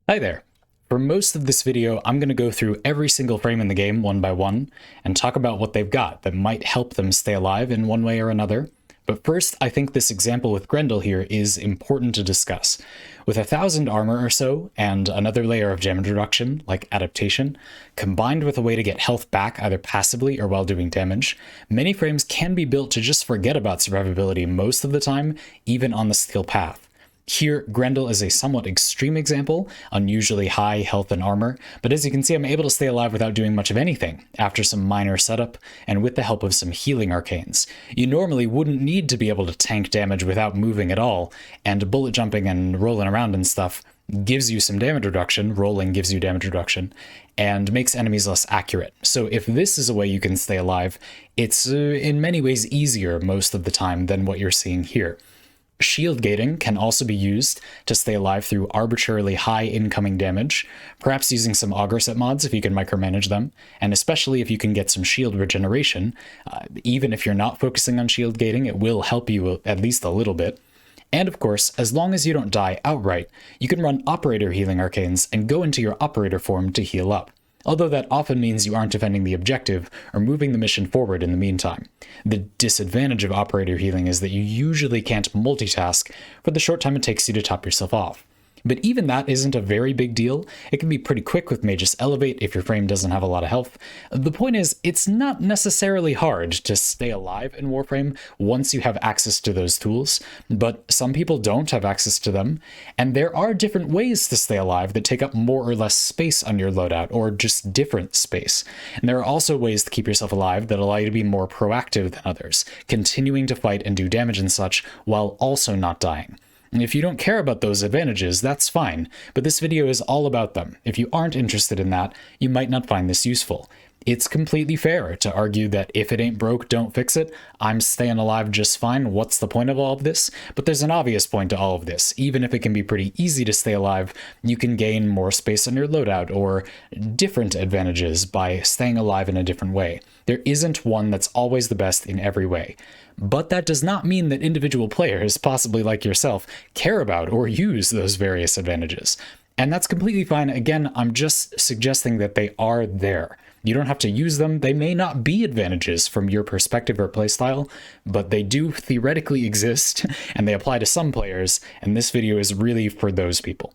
Hi there. For most of this video, I'm going to go through every single frame in the game one by one and talk about what they've got that might help them stay alive in one way or another. But first, I think this example with Grendel here is important to discuss. With 1,000 armor or so, and another layer of damage reduction, like adaptation, combined with a way to get health back either passively or while doing damage, many frames can be built to just forget about survivability most of the time, even on the steel path. Here, Grendel is a somewhat extreme example, unusually high health and armor, but as you can see, I'm able to stay alive without doing much of anything, after some minor setup, and with the help of some healing arcanes. You normally wouldn't need to be able to tank damage without moving at all, and bullet jumping and rolling around and stuff gives you some damage reduction, rolling gives you damage reduction, and makes enemies less accurate. So if this is a way you can stay alive, it's in many ways easier most of the time than what you're seeing here. Shield gating can also be used to stay alive through arbitrarily high incoming damage, perhaps using some auger set mods if you can micromanage them, and especially if you can get some shield regeneration. Even if you're not focusing on shield gating, it will help you at least a little bit. And of course, as long as you don't die outright, you can run operator healing arcanes and go into your operator form to heal up. Although that often means you aren't defending the objective or moving the mission forward in the meantime. The disadvantage of operator healing is that you usually can't multitask for the short time it takes you to top yourself off. But even that isn't a very big deal. It can be pretty quick with Mage's Elevate if your frame doesn't have a lot of health. The point is, it's not necessarily hard to stay alive in Warframe once you have access to those tools, but some people don't have access to them, and there are different ways to stay alive that take up more or less space on your loadout, or just different space. And there are also ways to keep yourself alive that allow you to be more proactive than others, continuing to fight and do damage and such while also not dying. If you don't care about those advantages, that's fine, but this video is all about them. If you aren't interested in that, you might not find this useful. It's completely fair to argue that if it ain't broke, don't fix it. I'm staying alive just fine. What's the point of all of this? But there's an obvious point to all of this. Even if it can be pretty easy to stay alive, you can gain more space on your loadout or different advantages by staying alive in a different way. There isn't one that's always the best in every way. But that does not mean that individual players, possibly like yourself, care about or use those various advantages. And that's completely fine. Again, I'm just suggesting that they are there. You don't have to use them. They may not be advantages from your perspective or playstyle, but they do theoretically exist, and they apply to some players, and this video is really for those people.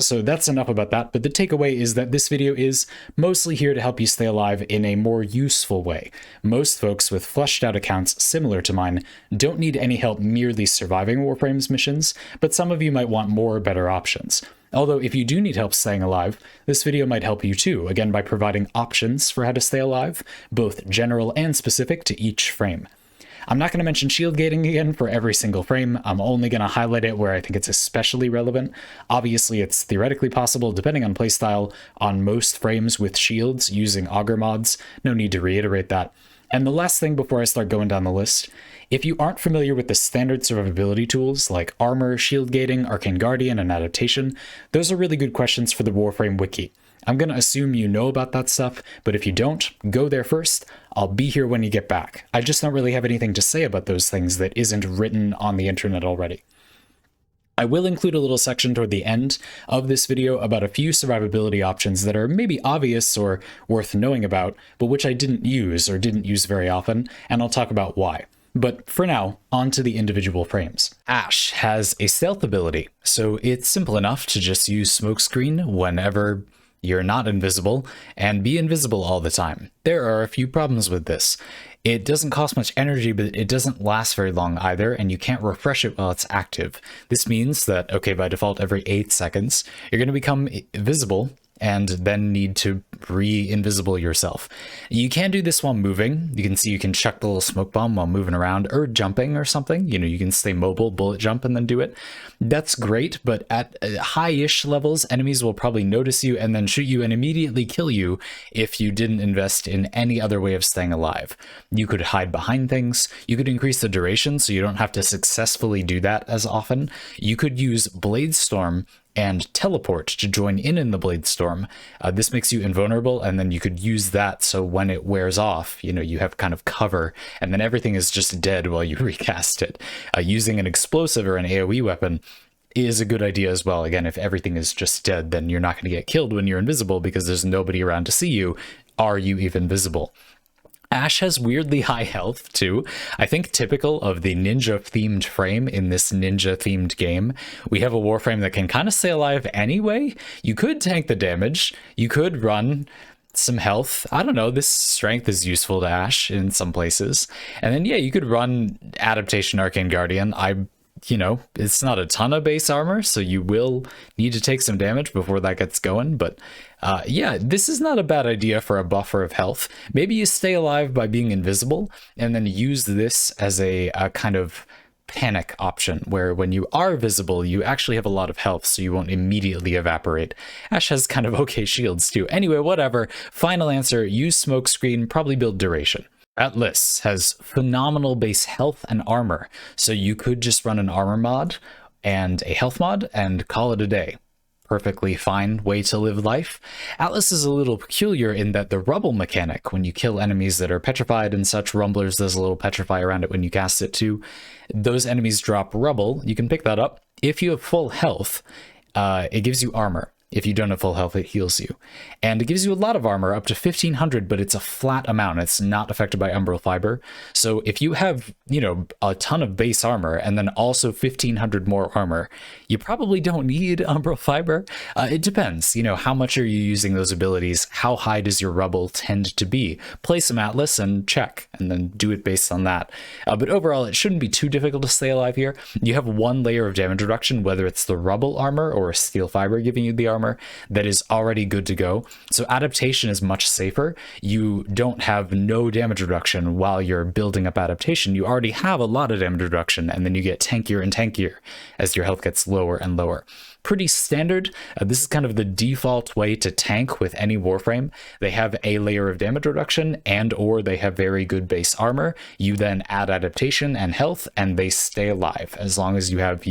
So that's enough about that, but the takeaway is that this video is mostly here to help you stay alive in a more useful way. Most folks with fleshed out accounts similar to mine don't need any help merely surviving Warframe's missions, but some of you might want more or better options. Although if you do need help staying alive, this video might help you too, again by providing options for how to stay alive, both general and specific to each frame. I'm not going to mention shield gating again for every single frame. I'm only going to highlight it where I think it's especially relevant. Obviously, it's theoretically possible, depending on playstyle, on most frames with shields using auger mods. No need to reiterate that. And the last thing before I start going down the list, if you aren't familiar with the standard survivability tools like armor, shield gating, arcane guardian, and adaptation, those are really good questions for the Warframe wiki. I'm going to assume you know about that stuff, but if you don't, go there first. I'll be here when you get back. I just don't really have anything to say about those things that isn't written on the internet already. I will include a little section toward the end of this video about a few survivability options that are maybe obvious or worth knowing about, but which I didn't use very often, and I'll talk about why. But for now, on to the individual frames. Ash has a stealth ability, so it's simple enough to just use smokescreen whenever you're not invisible, and be invisible all the time. There are a few problems with this. It doesn't cost much energy, but it doesn't last very long either, and you can't refresh it while it's active. This means that, okay, by default, every 8 seconds, you're going to become visible, and then need to re-invisible yourself. You can do this while moving. You can see you can chuck the little smoke bomb while moving around or jumping or something. You know, you can stay mobile, bullet jump, and then do it. That's great, but at high-ish levels, enemies will probably notice you and then shoot you and immediately kill you if you didn't invest in any other way of staying alive. You could hide behind things. You could increase the duration so you don't have to successfully do that as often. You could use Blade Storm and teleport to join in the Blade Storm. This makes you invulnerable, and then you could use that so when it wears off, you know, you have kind of cover, and then everything is just dead while you recast it. Using an explosive or an AoE weapon is a good idea as well. Again, if everything is just dead, then you're not going to get killed when you're invisible because there's nobody around to see you. Are you even visible? Ashe has weirdly high health too. I think typical of the ninja-themed frame in this ninja-themed game. We have a Warframe that can kind of stay alive anyway. You could tank the damage. You could run some health. I don't know, this strength is useful to Ashe in some places. And then, yeah, you could run Adaptation Arcane Guardian. It's not a ton of base armor, so you will need to take some damage before that gets going. But yeah, this is not a bad idea for a buffer of health. Maybe you stay alive by being invisible and then use this as a kind of panic option where when you are visible, you actually have a lot of health, so you won't immediately evaporate. Ashe has kind of okay shields too. Anyway, whatever. Final answer, use smokescreen, probably build duration. Atlas has phenomenal base health and armor, so you could just run an armor mod and a health mod and call it a day. Perfectly fine way to live life. Atlas is a little peculiar in that the rubble mechanic, when you kill enemies that are petrified and such, rumblers, there's a little petrify around it when you cast it too. Those enemies drop rubble. You can pick that up. If you have full health, it gives you armor. If you don't have full health, it heals you. And it gives you a lot of armor, up to 1500, but it's a flat amount. It's not affected by umbral fiber. So if you have, a ton of base armor and then also 1500 more armor, you probably don't need umbral fiber. It depends, how much are you using those abilities? How high does your rubble tend to be? Play some Atlas and check, and then do it based on that. But overall, it shouldn't be too difficult to stay alive here. You have one layer of damage reduction, whether it's the rubble armor or a steel fiber giving you the armor, that is already good to go. So adaptation is much safer. You don't have no damage reduction while you're building up adaptation. You already have a lot of damage reduction, and then you get tankier and tankier as your health gets lower and lower. Pretty standard. This is kind of the default way to tank with any Warframe. They have a layer of damage reduction or they have very good base armor. You then add adaptation and health, and they stay alive as long as you have,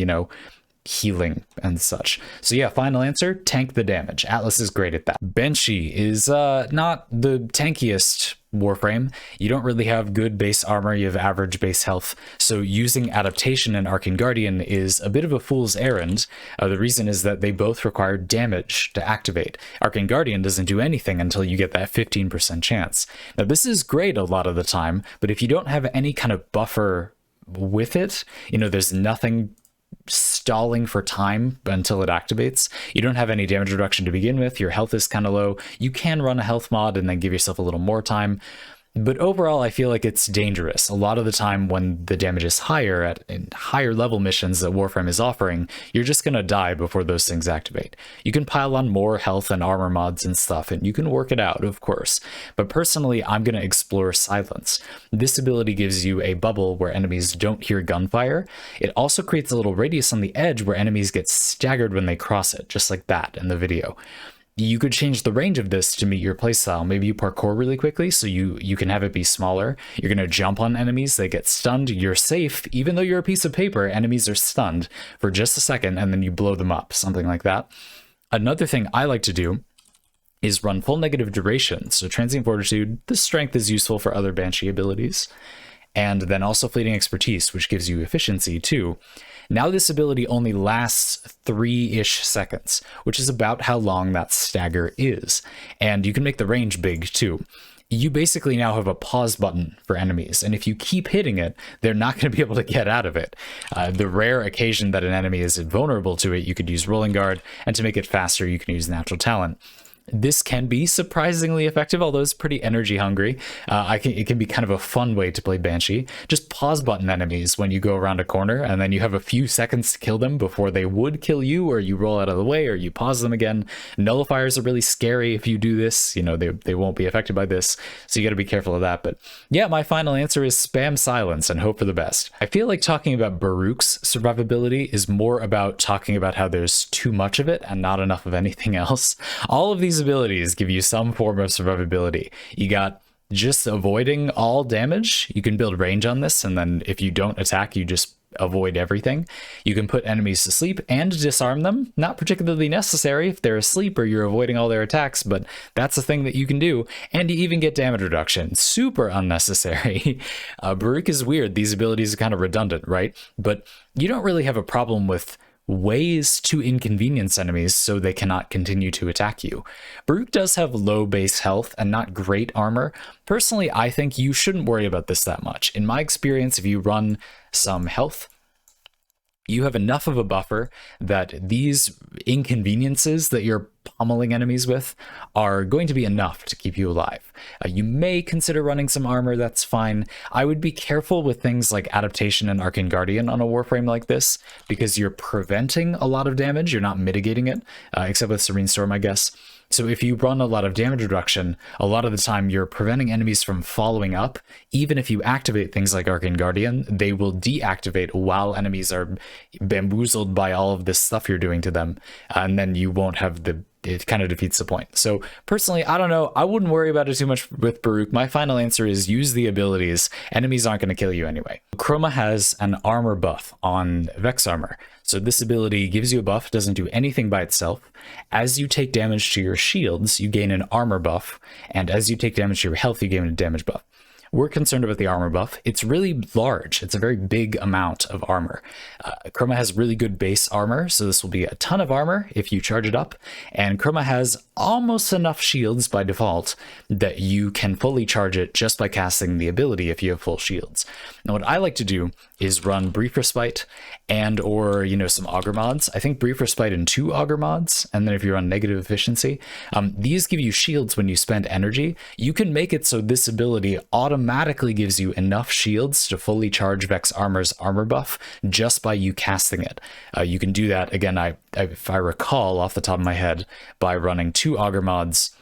healing and such. So yeah, final answer, tank the damage. Atlas is great at that. Banshee is not the tankiest Warframe. You don't really have good base armor, you have average base health, so using Adaptation and Arcane Guardian is a bit of a fool's errand. The reason is that they both require damage to activate. Arcane Guardian doesn't do anything until you get that 15% chance. Now this is great a lot of the time, but if you don't have any kind of buffer with it, there's nothing stalling for time until it activates. You don't have any damage reduction to begin with. Your health is kind of low. You can run a health mod and then give yourself a little more time. But overall, I feel like it's dangerous. A lot of the time when the damage is higher in higher level missions that Warframe is offering, you're just going to die before those things activate. You can pile on more health and armor mods and stuff, and you can work it out, of course. But personally, I'm going to explore Silence. This ability gives you a bubble where enemies don't hear gunfire. It also creates a little radius on the edge where enemies get staggered when they cross it, just like that in the video. You could change the range of this to meet your playstyle. Maybe you parkour really quickly, so you can have it be smaller. You're going to jump on enemies, they get stunned, you're safe. Even though you're a piece of paper, enemies are stunned for just a second, and then you blow them up, something like that. Another thing I like to do is run full negative duration. So Transient Fortitude, this strength is useful for other Banshee abilities. And then also Fleeting Expertise, which gives you efficiency too. Now this ability only lasts 3-ish seconds, which is about how long that stagger is. And you can make the range big too. You basically now have a pause button for enemies, and if you keep hitting it, they're not going to be able to get out of it. The rare occasion that an enemy is vulnerable to it, you could use Rolling Guard, and to make it faster, you can use Natural Talent. This can be surprisingly effective, although it's pretty energy hungry. It can be kind of a fun way to play Banshee. Just pause button enemies when you go around a corner, and then you have a few seconds to kill them before they would kill you, or you roll out of the way, or you pause them again. Nullifiers are really scary if you do this. They won't be affected by this, so you got to be careful of that. But yeah, my final answer is spam Silence and hope for the best. I feel like talking about Baruch's survivability is more about talking about how there's too much of it and not enough of anything else. All of these abilities give you some form of survivability. You got just avoiding all damage. You can build range on this, and then if you don't attack, you just avoid everything. You can put enemies to sleep and disarm them. Not particularly necessary if they're asleep or you're avoiding all their attacks, but that's a thing that you can do. And you even get damage reduction. Super unnecessary. Baruch is weird. These abilities are kind of redundant, right? But you don't really have a problem with ways to inconvenience enemies so they cannot continue to attack you. Baruch does have low base health and not great armor. Personally, I think you shouldn't worry about this that much. In my experience, if you run some health, you have enough of a buffer that these inconveniences that you're pummeling enemies with are going to be enough to keep you alive. You may consider running some armor, that's fine. I would be careful with things like Adaptation and Arcane Guardian on a Warframe like this, because you're preventing a lot of damage, you're not mitigating it, except with Serene Storm, I guess. So if you run a lot of damage reduction, a lot of the time you're preventing enemies from following up. Even if you activate things like Arcane Guardian, they will deactivate while enemies are bamboozled by all of this stuff you're doing to them, and then you won't have it kind of defeats the point. So personally, I don't know. I wouldn't worry about it too much with Baruch. My final answer is use the abilities. Enemies aren't going to kill you anyway. Chroma has an armor buff on Vex Armor. So this ability gives you a buff, doesn't do anything by itself. As you take damage to your shields, you gain an armor buff. And as you take damage to your health, you gain a damage buff. We're concerned about the armor buff. It's really large. It's a very big amount of armor. Chroma has really good base armor, so this will be a ton of armor if you charge it up. And Chroma has almost enough shields by default that you can fully charge it just by casting the ability if you have full shields. Now, what I like to do is run Brief Respite and or, some Augur mods. I think Brief Respite and 2 Augur mods, and then if you run Negative Efficiency, these give you shields when you spend energy. You can make it so this ability automatically gives you enough shields to fully charge Vex Armor's armor buff just by you casting it. You can do that, again, if I recall off the top of my head, by running 2 Augur mods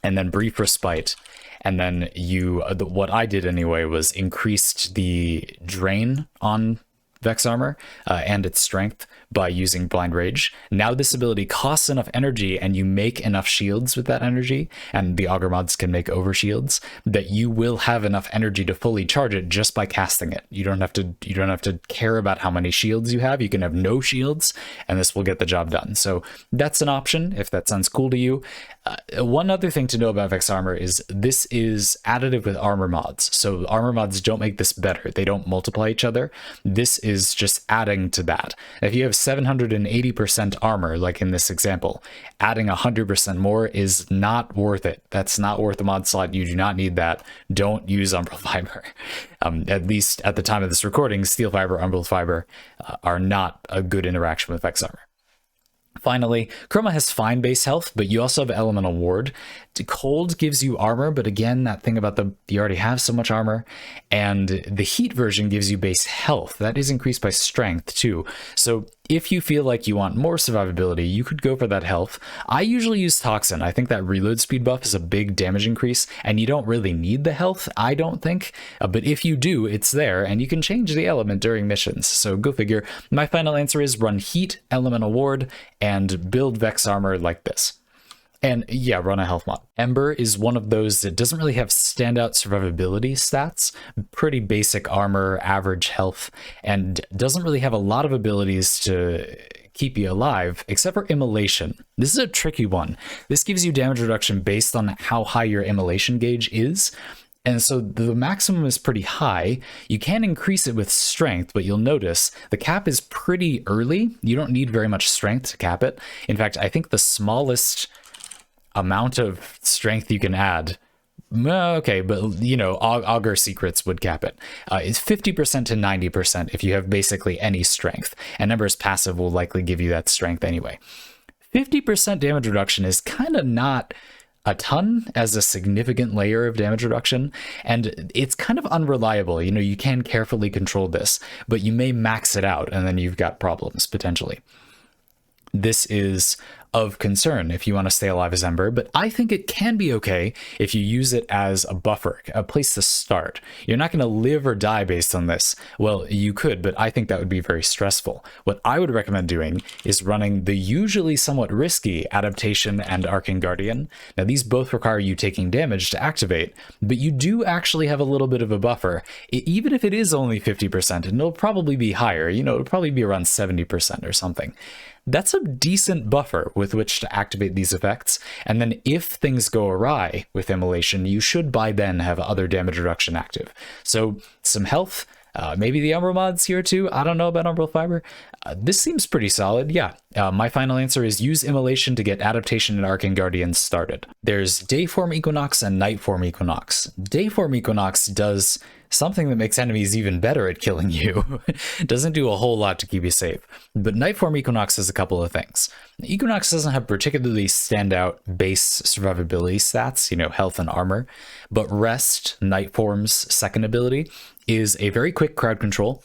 and then Brief Respite. And then what I did anyway was increased the drain on Vex Armor and its strength by using Blind Rage. Now this ability costs enough energy and you make enough shields with that energy, and the Augur mods can make over shields, that you will have enough energy to fully charge it just by casting it. You don't have to care about how many shields you have. You can have no shields and this will get the job done. So that's an option if that sounds cool to you. One other thing to know about Vex Armor is this is additive with armor mods. So armor mods don't make this better. They don't multiply each other. This is just adding to that. If you have 780% armor, like in this example, adding 100% more is not worth it. That's not worth the mod slot. You do not need that. Don't use Umbral Fiber. At least at the time of this recording, Steel Fiber, Umbral Fiber are not a good interaction with Vex Armor. Finally, Chroma has fine base health, but you also have Elemental Ward. Cold gives you armor, but again, that thing about you already have so much armor. And the heat version gives you base health. That is increased by strength too. So if you feel like you want more survivability, you could go for that health. I usually use Toxin. I think that reload speed buff is a big damage increase, and you don't really need the health, I don't think. But if you do, it's there, and you can change the element during missions. So go figure. My final answer is run Heat, Elemental Ward, and build Vex Armor like this. And yeah, run a health mod. Ember is one of those that doesn't really have standout survivability stats, pretty basic armor, average health, and doesn't really have a lot of abilities to keep you alive, except for Immolation. This is a tricky one. This gives you damage reduction based on how high your Immolation gauge is. And so the maximum is pretty high. You can increase it with strength, but you'll notice the cap is pretty early. You don't need very much strength to cap it. In fact, I think the smallest amount of strength you can add, okay, but Augur Secrets would cap it, is 50% to 90% if you have basically any strength, and Ember's passive will likely give you that strength anyway. 50% damage reduction is kind of not a ton as a significant layer of damage reduction, and it's kind of unreliable. You can carefully control this, but you may max it out and then you've got problems potentially. This is of concern if you want to stay alive as Ember, but I think it can be okay if you use it as a buffer, a place to start. You're not going to live or die based on this. Well, you could, but I think that would be very stressful. What I would recommend doing is running the usually somewhat risky Adaptation and Arcane Guardian. Now, these both require you taking damage to activate, but you do actually have a little bit of a buffer, even if it is only 50%, and it'll probably be higher. It'll probably be around 70% or something. That's a decent buffer with which to activate these effects, and then if things go awry with Immolation, you should by then have other damage reduction active. So some health, Maybe the Umbral mod's here too. I don't know about Umbral Fiber. This seems pretty solid. Yeah. My final answer is use Immolation to get Adaptation and Arcane Guardians started. There's Dayform Equinox and Nightform Equinox. Dayform Equinox does something that makes enemies even better at killing you. Doesn't do a whole lot to keep you safe. But Nightform Equinox has a couple of things. Equinox doesn't have particularly standout base survivability stats, health and armor, but Rest, Nightform's second ability, is a very quick crowd control.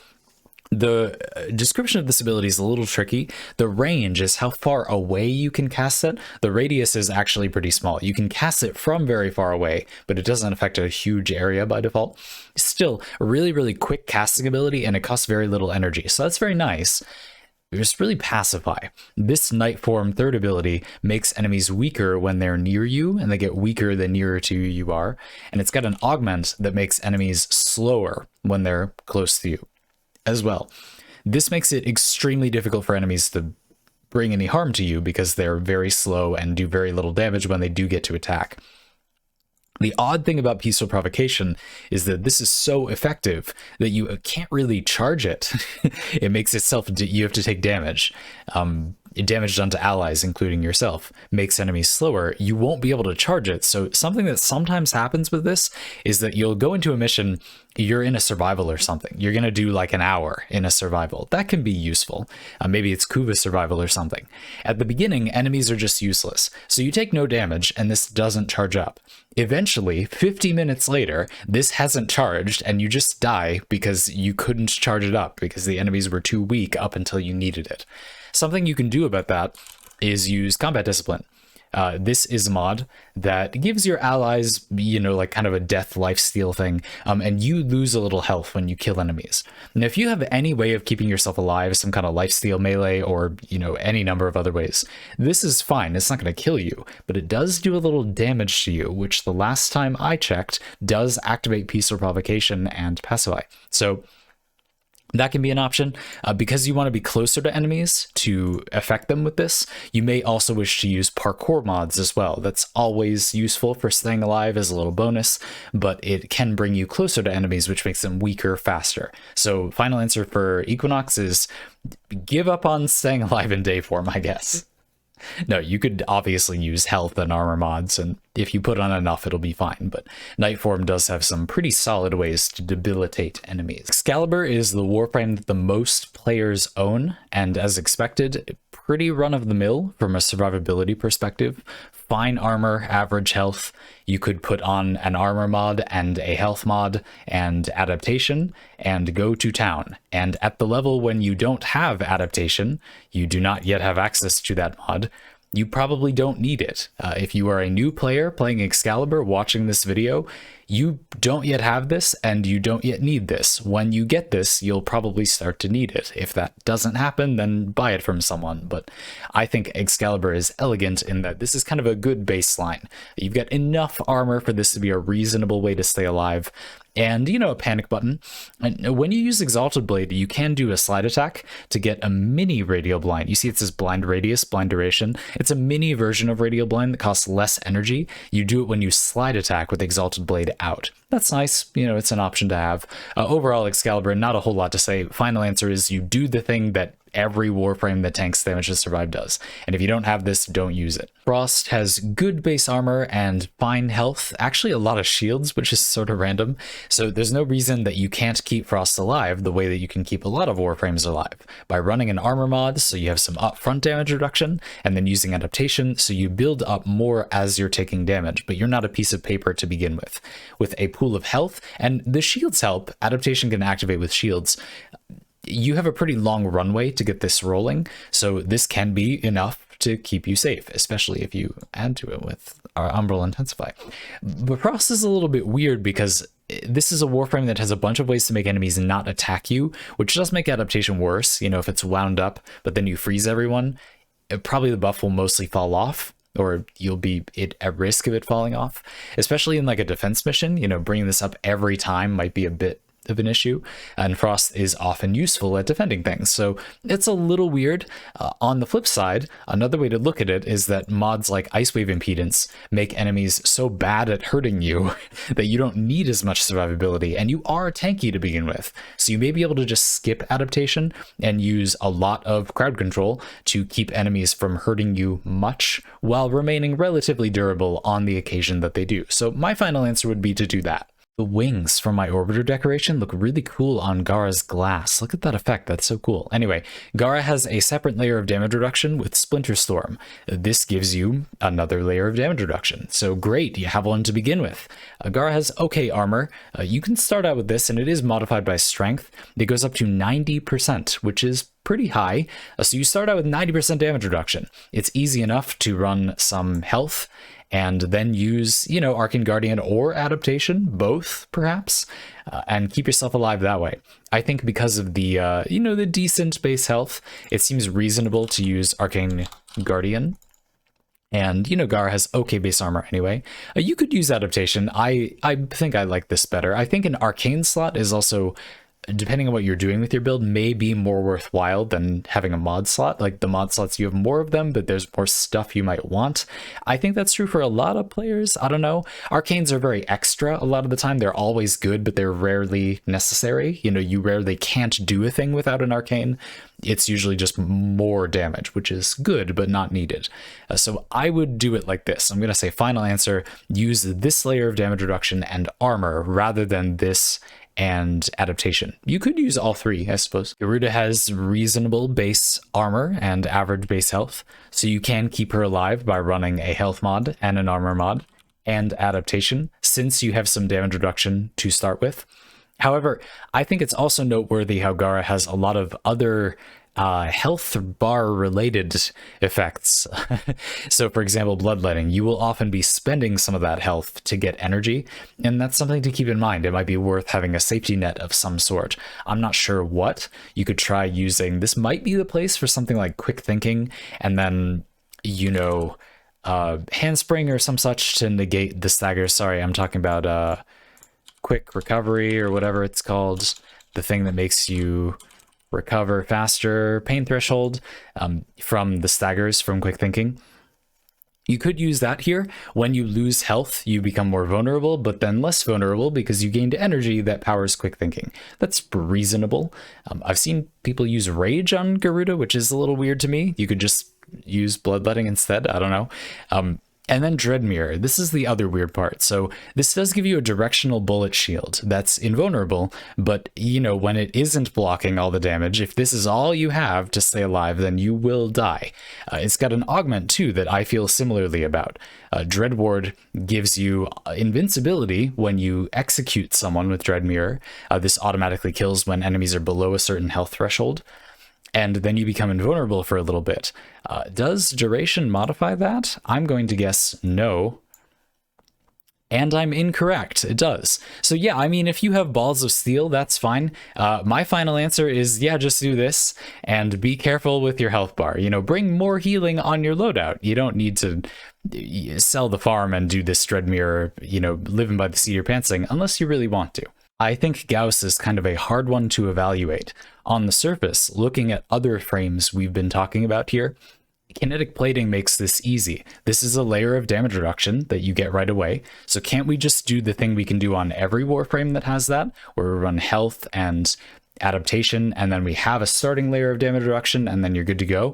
The description of this ability is a little tricky. The range is how far away you can cast it. The radius is actually pretty small. You can cast it from very far away, but it doesn't affect a huge area by default. Still, a really, really quick casting ability, and it costs very little energy, so that's very nice. Just really pacify. This Nightform third ability makes enemies weaker when they're near you, and they get weaker the nearer to you are. And it's got an augment that makes enemies slower when they're close to you as well. This makes it extremely difficult for enemies to bring any harm to you because they're very slow and do very little damage when they do get to attack. The odd thing about Peaceful Provocation is that this is so effective that you can't really charge it. It makes itself, you have to take damage. Damage done to allies, including yourself, makes enemies slower. You won't be able to charge it. So something that sometimes happens with this is that you'll go into a mission, you're in a survival or something. You're going to do like an hour in a survival. That can be useful. Maybe it's Kuva survival or something. At the beginning, enemies are just useless. So you take no damage and this doesn't charge up. Eventually, 50 minutes later, this hasn't charged and you just die because you couldn't charge it up because the enemies were too weak up until you needed it. Something you can do about that is use Combat Discipline. This is a mod that gives your allies, like kind of a death lifesteal thing, and you lose a little health when you kill enemies. Now, if you have any way of keeping yourself alive, some kind of lifesteal melee or, any number of other ways, this is fine. It's not going to kill you, but it does do a little damage to you, which the last time I checked does activate Peaceful Provocation and Pacify. So that can be an option. Because you want to be closer to enemies to affect them with this, you may also wish to use parkour mods as well. That's always useful for staying alive as a little bonus, but it can bring you closer to enemies, which makes them weaker faster. So final answer for Equinox is give up on staying alive in Dayform, I guess. No, you could obviously use health and armor mods, and if you put on enough, it'll be fine, but Nightform does have some pretty solid ways to debilitate enemies. Excalibur is the Warframe that the most players own, and as expected, pretty run-of-the-mill from a survivability perspective. Fine armor, average health. You could put on an armor mod and a health mod and adaptation and go to town. And at the level when you don't have adaptation, you do not yet have access to that mod, you probably don't need it. If you are a new player playing Excalibur watching this video, you don't yet have this and you don't yet need this. When you get this, you'll probably start to need it. If that doesn't happen, then buy it from someone. But I think Excalibur is elegant in that this is kind of a good baseline. You've got enough armor for this to be a reasonable way to stay alive. And, a panic button. And when you use Exalted Blade, you can do a slide attack to get a mini Radial Blind. You see it says Blind Radius, Blind Duration. It's a mini version of Radial Blind that costs less energy. You do it when you slide attack with Exalted Blade out. That's nice. It's an option to have. Overall, Excalibur, not a whole lot to say. Final answer is you do the thing that every Warframe that tanks damage to survive does. And if you don't have this, don't use it. Frost has good base armor and fine health, actually a lot of shields, which is sort of random. So there's no reason that you can't keep Frost alive the way that you can keep a lot of Warframes alive. By running an armor mod, so you have some upfront damage reduction, and then using adaptation, so you build up more as you're taking damage, but you're not a piece of paper to begin with. With a pool of health, and the shields help, adaptation can activate with shields. You have a pretty long runway to get this rolling, so this can be enough to keep you safe, especially if you add to it with our Umbral Intensify. But Frost is a little bit weird because this is a Warframe that has a bunch of ways to make enemies not attack you, which does make adaptation worse. If it's wound up, but then you freeze everyone, probably the buff will mostly fall off, or you'll be at risk of it falling off, especially in like a defense mission. Bringing this up every time might be a bit of an issue, and frost is often useful at defending things. So it's a little weird. On the flip side, another way to look at it is that mods like Ice Wave Impedance make enemies so bad at hurting you that you don't need as much survivability, and you are tanky to begin with. So you may be able to just skip adaptation and use a lot of crowd control to keep enemies from hurting you much while remaining relatively durable on the occasion that they do. So my final answer would be to do that. The wings from my orbiter decoration look really cool on Gara's glass. Look at that effect, that's so cool. Anyway, Gara has a separate layer of damage reduction with Splinter Storm. This gives you another layer of damage reduction. So great, you have one to begin with. Gara has okay armor. You can start out with this, and it is modified by strength. It goes up to 90%, which is pretty high. So you start out with 90% damage reduction. It's easy enough to run some health and then use, Arcane Guardian or Adaptation, both perhaps, and keep yourself alive that way. I think because of the, the decent base health, it seems reasonable to use Arcane Guardian. And, Gara has okay base armor anyway. You could use Adaptation. I think I like this better. I think an Arcane slot is also, depending on what you're doing with your build, may be more worthwhile than having a mod slot. Like the mod slots, you have more of them, but there's more stuff you might want. I think that's true for a lot of players. I don't know. Arcanes are very extra a lot of the time. They're always good, but they're rarely necessary. You rarely can't do a thing without an arcane. It's usually just more damage, which is good, but not needed. So I would do it like this. I'm going to say final answer, use this layer of damage reduction and armor rather than this and adaptation. You could use all three, I suppose. Garuda has reasonable base armor and average base health, so you can keep her alive by running a health mod and an armor mod and adaptation, since you have some damage reduction to start with. However, I think it's also noteworthy how Gara has a lot of other health bar related effects. So for example, bloodletting, you will often be spending some of that health to get energy, and that's something to keep in mind. It might be worth having a safety net of some sort. I'm not sure what. You could try using, this might be the place for something like quick thinking, and then handspring or some such to negate the stagger. Sorry, I'm talking about quick recovery or whatever it's called, the thing that makes you recover faster, pain threshold, from the staggers from quick thinking. You could use that here. When you lose health, you become more vulnerable, but then less vulnerable because you gained energy that powers quick thinking. That's reasonable. I've seen people use rage on Garuda, which is a little weird to me. You could just use bloodletting instead. I don't know. And then Dreadmere. This is the other weird part. So this does give you a directional bullet shield that's invulnerable, but when it isn't blocking all the damage, if this is all you have to stay alive, then you will die. It's got an augment too that I feel similarly about. Dread Ward gives you invincibility when you execute someone with Dreadmere. This automatically kills when enemies are below a certain health threshold, and then you become invulnerable for a little bit. Does duration modify that? I'm going to guess no. And I'm incorrect. It does. So yeah, I mean, if you have balls of steel, that's fine. My final answer is, yeah, just do this and be careful with your health bar. Bring more healing on your loadout. You don't need to sell the farm and do this Dreadmere, living by the seat of your pantsing, unless you really want to. I think Gauss is kind of a hard one to evaluate. On the surface, looking at other frames we've been talking about here, kinetic plating makes this easy. This is a layer of damage reduction that you get right away. So can't we just do the thing we can do on every Warframe that has that, where we run health and adaptation, and then we have a starting layer of damage reduction, and then you're good to go?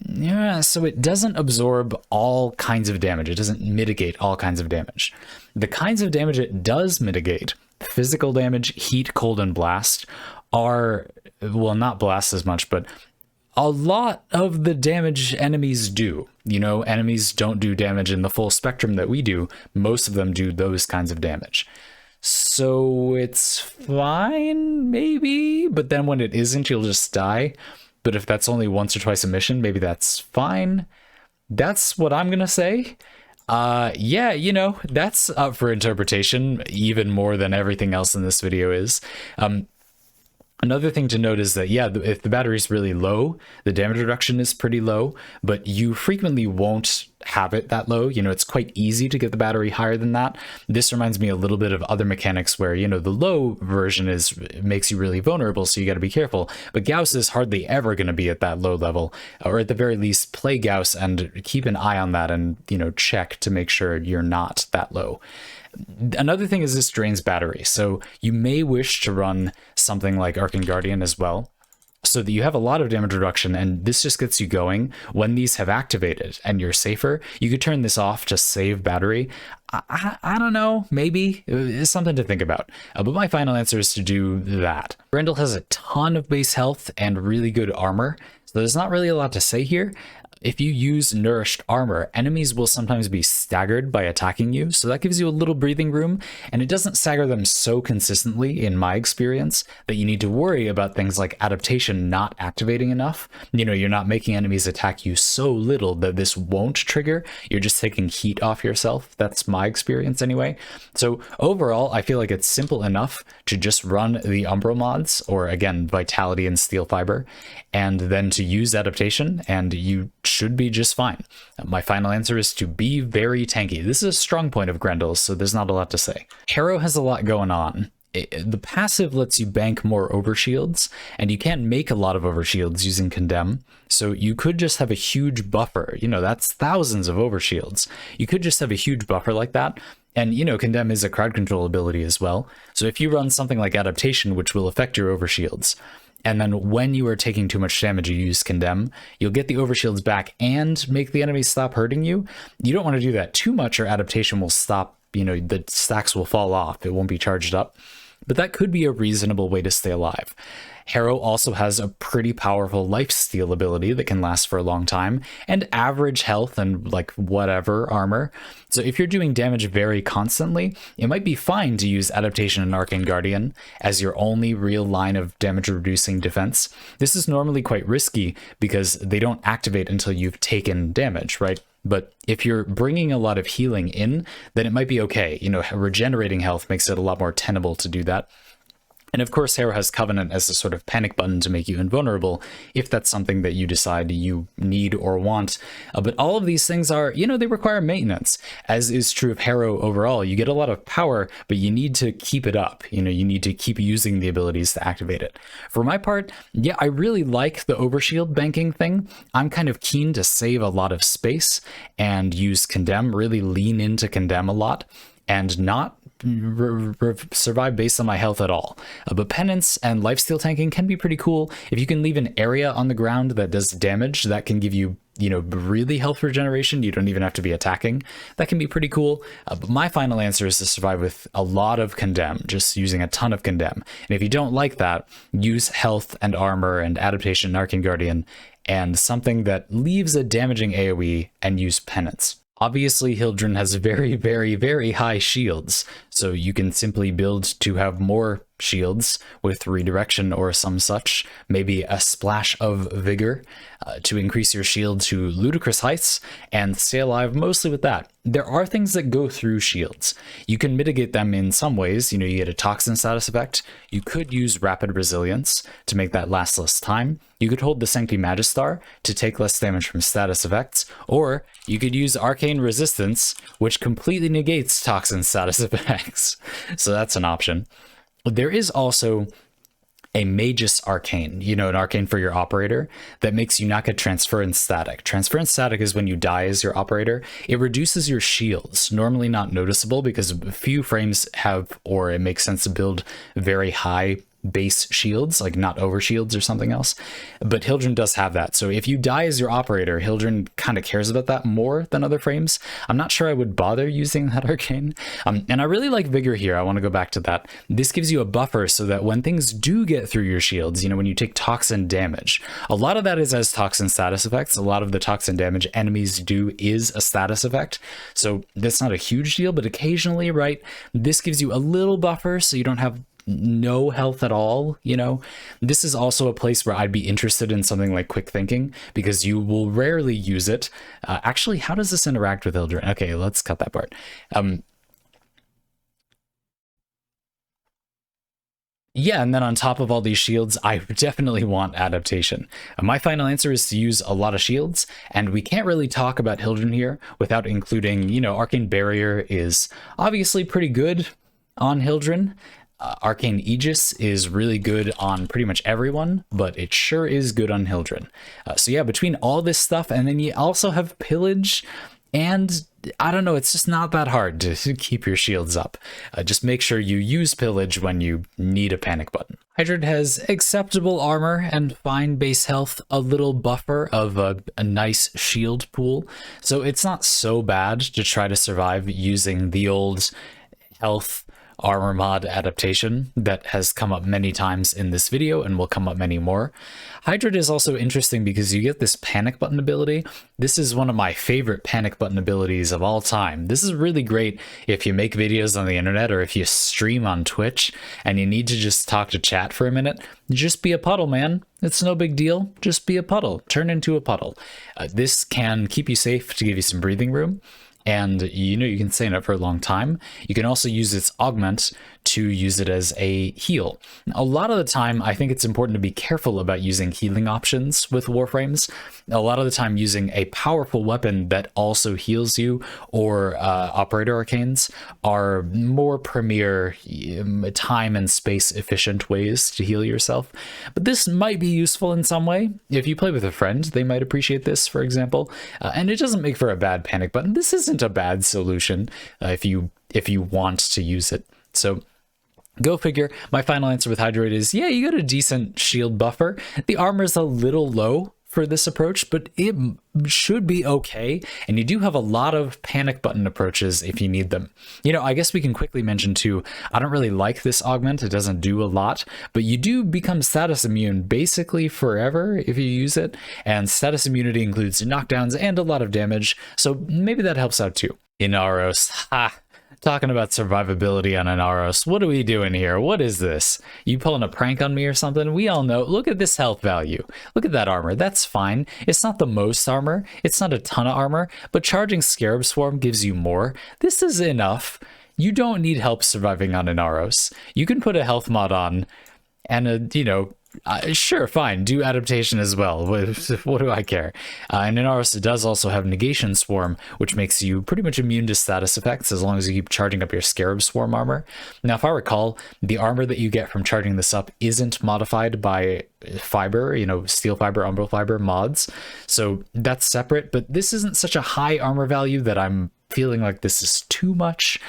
Yeah, so it doesn't absorb all kinds of damage. It doesn't mitigate all kinds of damage. The kinds of damage it does mitigate, physical damage, heat, cold, and blast, are, well, not blast as much, but a lot of the damage enemies do. Enemies don't do damage in the full spectrum that we do. Most of them do those kinds of damage. So it's fine, maybe, but then when it isn't, you'll just die. But if that's only once or twice a mission, maybe that's fine. That's what I'm gonna say. Yeah, that's up for interpretation, even more than everything else in this video is. Another thing to note is that, yeah, if the battery's really low, the damage reduction is pretty low, but you frequently won't have it that low. You know, it's quite easy to get the battery higher than that. This reminds me a little bit of other mechanics where, you know, the low version makes you really vulnerable, so you got to be careful. But Gauss is hardly ever going to be at that low level, or at the very least play Gauss and keep an eye on that and, you know, check to make sure you're not that low. Another thing is this drains battery, so you may wish to run something like Arcane Guardian as well, so that you have a lot of damage reduction, and this just gets you going. When these have activated and you're safer, you could turn this off to save battery. I don't know, maybe it's something to think about. But my final answer is to do that. Grendel has a ton of base health and really good armor, so there's not really a lot to say here. If you use nourished armor, enemies will sometimes be staggered by attacking you, so that gives you a little breathing room, and it doesn't stagger them so consistently, in my experience, that you need to worry about things like adaptation not activating enough. You know, you're not making enemies attack you so little that this won't trigger, you're just taking heat off yourself. That's my experience anyway. So overall, I feel like it's simple enough to just run the Umbral mods, or again, Vitality and Steel Fiber, and then to use adaptation, and you should be just fine. My final answer is to be very tanky. This is a strong point of Grendel's, so there's not a lot to say. Harrow has a lot going on. The passive lets you bank more overshields, and you can't make a lot of overshields using Condemn, so you could just have a huge buffer. You know, that's thousands of overshields. You could just have a huge buffer like that, and, you know, Condemn is a crowd control ability as well, so if you run something like Adaptation, which will affect your overshields, and then when you are taking too much damage, you use Condemn, you'll get the overshields back and make the enemies stop hurting you. You don't want to do that too much, or Adaptation will stop, you know, the stacks will fall off. It won't be charged up. But that could be a reasonable way to stay alive. Harrow also has a pretty powerful lifesteal ability that can last for a long time, and average health and like whatever armor. So if you're doing damage very constantly, it might be fine to use Adaptation and Arcane Guardian as your only real line of damage reducing defense. This is normally quite risky because they don't activate until you've taken damage, right? But if you're bringing a lot of healing in, then it might be okay. You know, regenerating health makes it a lot more tenable to do that. And of course, Harrow has Covenant as a sort of panic button to make you invulnerable, if that's something that you decide you need or want. But all of these things are, you know, they require maintenance, as is true of Harrow overall. You get a lot of power, but you need to keep it up. You know, you need to keep using the abilities to activate it. For my part, yeah, I really like the overshield banking thing. I'm kind of keen to save a lot of space and use Condemn, really lean into Condemn a lot, and not survive based on my health at all. But Penance and lifesteal tanking can be pretty cool. If you can leave an area on the ground that does damage, that can give you, you know, really health regeneration. You don't even have to be attacking. That can be pretty cool. But my final answer is to survive with a lot of Condemn, just using a ton of Condemn. And if you don't like that, use health and armor and Adaptation and Arcane Guardian and something that leaves a damaging AoE, and use Penance. Obviously, Hildryn has very, very, very high shields, so you can simply build to have more shields with redirection or some such, maybe a splash of vigor to increase your shield to ludicrous heights, and stay alive mostly with that. There are things that go through shields. You can mitigate them in some ways. You know, you get a toxin status effect. You could use rapid resilience to make that last less time. You could hold the Sancti Magistar to take less damage from status effects, or you could use Arcane Resistance, which completely negates toxin status effects. So that's an option. There is also a Magus Arcane, you know, an Arcane for your operator that makes you not get Transference Static. Transference Static is when you die as your operator. It reduces your shields, normally not noticeable because few frames have, or it makes sense to build very high base shields, like not over shields or something else, but Hildryn does have that. So if you die as your operator, Hildryn kind of cares about that more than other frames. I'm not sure I would bother using that arcane. And I really like Vigor here. I want to go back to that. This gives you a buffer so that when things do get through your shields, you know, when you take toxin damage, a lot of that is as toxin status effects. A lot of the toxin damage enemies do is a status effect. So that's not a huge deal, but occasionally, right, this gives you a little buffer so you don't have no health at all. You know, this is also a place where I'd be interested in something like quick thinking, because you will rarely use it. Actually, how does this interact with Hildryn? Okay, let's cut that part. Yeah, and then on top of all these shields, I definitely want adaptation. My final answer is to use a lot of shields, and we can't really talk about Hildren here without including, Arcane Barrier is obviously pretty good on Hildren. Arcane Aegis is really good on pretty much everyone, but it sure is good on Hildren. So yeah, between all this stuff, and then you also have Pillage, and I don't know, it's just not that hard to keep your shields up. Just make sure you use Pillage when you need a panic button. Hydrid has acceptable armor and fine base health, a little buffer of a nice shield pool, so it's not so bad to try to survive using the old health armor mod adaptation that has come up many times in this video and will come up many more. Hydrid is also interesting because you get this panic button ability. This is one of my favorite panic button abilities of all time. This is really great if you make videos on the internet or if you stream on Twitch and you need to just talk to chat for a minute. Just be a puddle, man. It's no big deal. Just be a puddle. Turn into a puddle. This can keep you safe to give you some breathing room. And you can stay in it for a long time. You can also use its augment to use it as a heal. A lot of the time, I think it's important to be careful about using healing options with Warframes. A lot of the time, using a powerful weapon that also heals you or Operator Arcanes are more premier time and space efficient ways to heal yourself. But this might be useful in some way. If you play with a friend, they might appreciate this, for example. And it doesn't make for a bad panic button. This isn't a bad solution if you want to use it. So go figure. My final answer with Hydroid is, yeah, you got a decent shield buffer. The armor's a little low for this approach, but it should be okay. And you do have a lot of panic button approaches if you need them. I guess we can quickly mention too, I don't really like this augment. It doesn't do a lot, but you do become status immune basically forever if you use it. And status immunity includes knockdowns and a lot of damage. So maybe that helps out too. Inaros, ha! Talking about survivability on Inaros. What are we doing here? What is this? You pulling a prank on me or something? We all know. Look at this health value. Look at that armor. That's fine. It's not the most armor. It's not a ton of armor, but charging Scarab Swarm gives you more. This is enough. You don't need help surviving on Inaros. You can put a health mod on and sure, fine, do adaptation as well. What do I care? And Inaros does also have Negation Swarm, which makes you pretty much immune to status effects as long as you keep charging up your Scarab Swarm armor. Now, if I recall, the armor that you get from charging this up isn't modified by fiber, steel fiber, umbral fiber mods. So that's separate, but this isn't such a high armor value that I'm feeling like this is too much.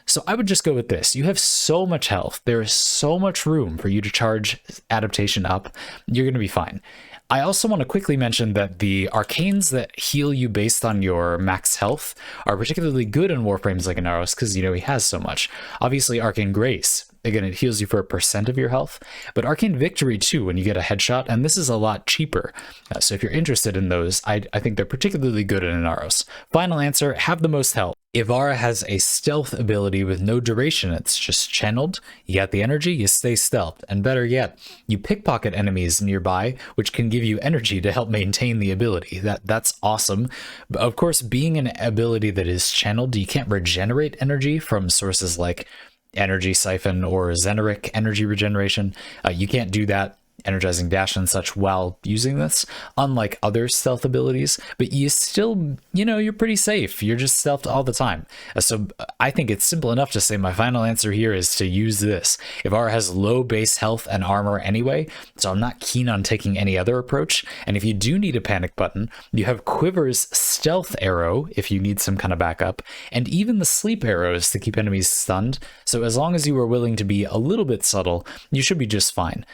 So I would just go with this. You have so much health. There is so much room for you to charge adaptation up. You're going to be fine. I also want to quickly mention that the arcanes that heal you based on your max health are particularly good in Warframes like Inaros because, he has so much. Obviously, Arcane Grace, again, it heals you for 1% of your health, but Arcane Victory too when you get a headshot, and this is a lot cheaper. So if you're interested in those, I think they're particularly good in Inaros. Final answer, have the most health. Ivara has a stealth ability with no duration. It's just channeled. You got the energy, you stay stealthed. And better yet, you pickpocket enemies nearby, which can give you energy to help maintain the ability. That's awesome. But of course, being an ability that is channeled, you can't regenerate energy from sources like Energy Siphon or Xeneric energy regeneration. You can't do that. Energizing dash and such while using this, unlike other stealth abilities, but you still, you're pretty safe. You're just stealthed all the time. So I think it's simple enough to say my final answer here is to use this. Ivara has low base health and armor anyway, so I'm not keen on taking any other approach. And if you do need a panic button, you have Quiver's stealth arrow if you need some kind of backup, and even the sleep arrows to keep enemies stunned. So as long as you are willing to be a little bit subtle, you should be just fine.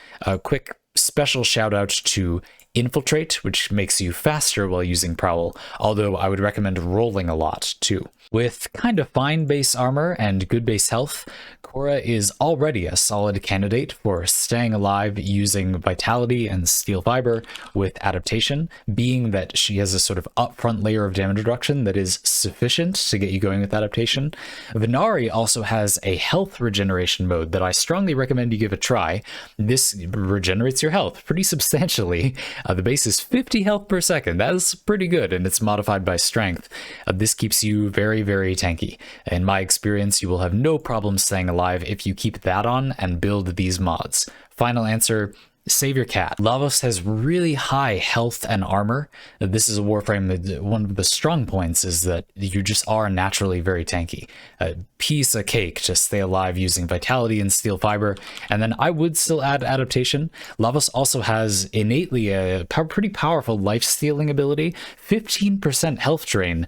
Quick special shout out to Infiltrate, which makes you faster while using Prowl, although I would recommend rolling a lot too. With kind of fine base armor and good base health, Cora is already a solid candidate for staying alive using Vitality and Steel Fiber with adaptation, being that she has a sort of upfront layer of damage reduction that is sufficient to get you going with adaptation. Venari also has a health regeneration mode that I strongly recommend you give a try. This regenerates your health pretty substantially, The base is 50 health per second. That is pretty good, and it's modified by strength. This keeps you very, very tanky. In my experience, you will have no problem staying alive if you keep that on and build these mods. Final answer: save your cat. Lavos has really high health and armor. This is a Warframe. One of the strong points is that you just are naturally very tanky. Piece of cake to stay alive using vitality and steel fiber. And then I would still add adaptation. Lavos also has innately a pretty powerful life stealing ability. 15% health drain.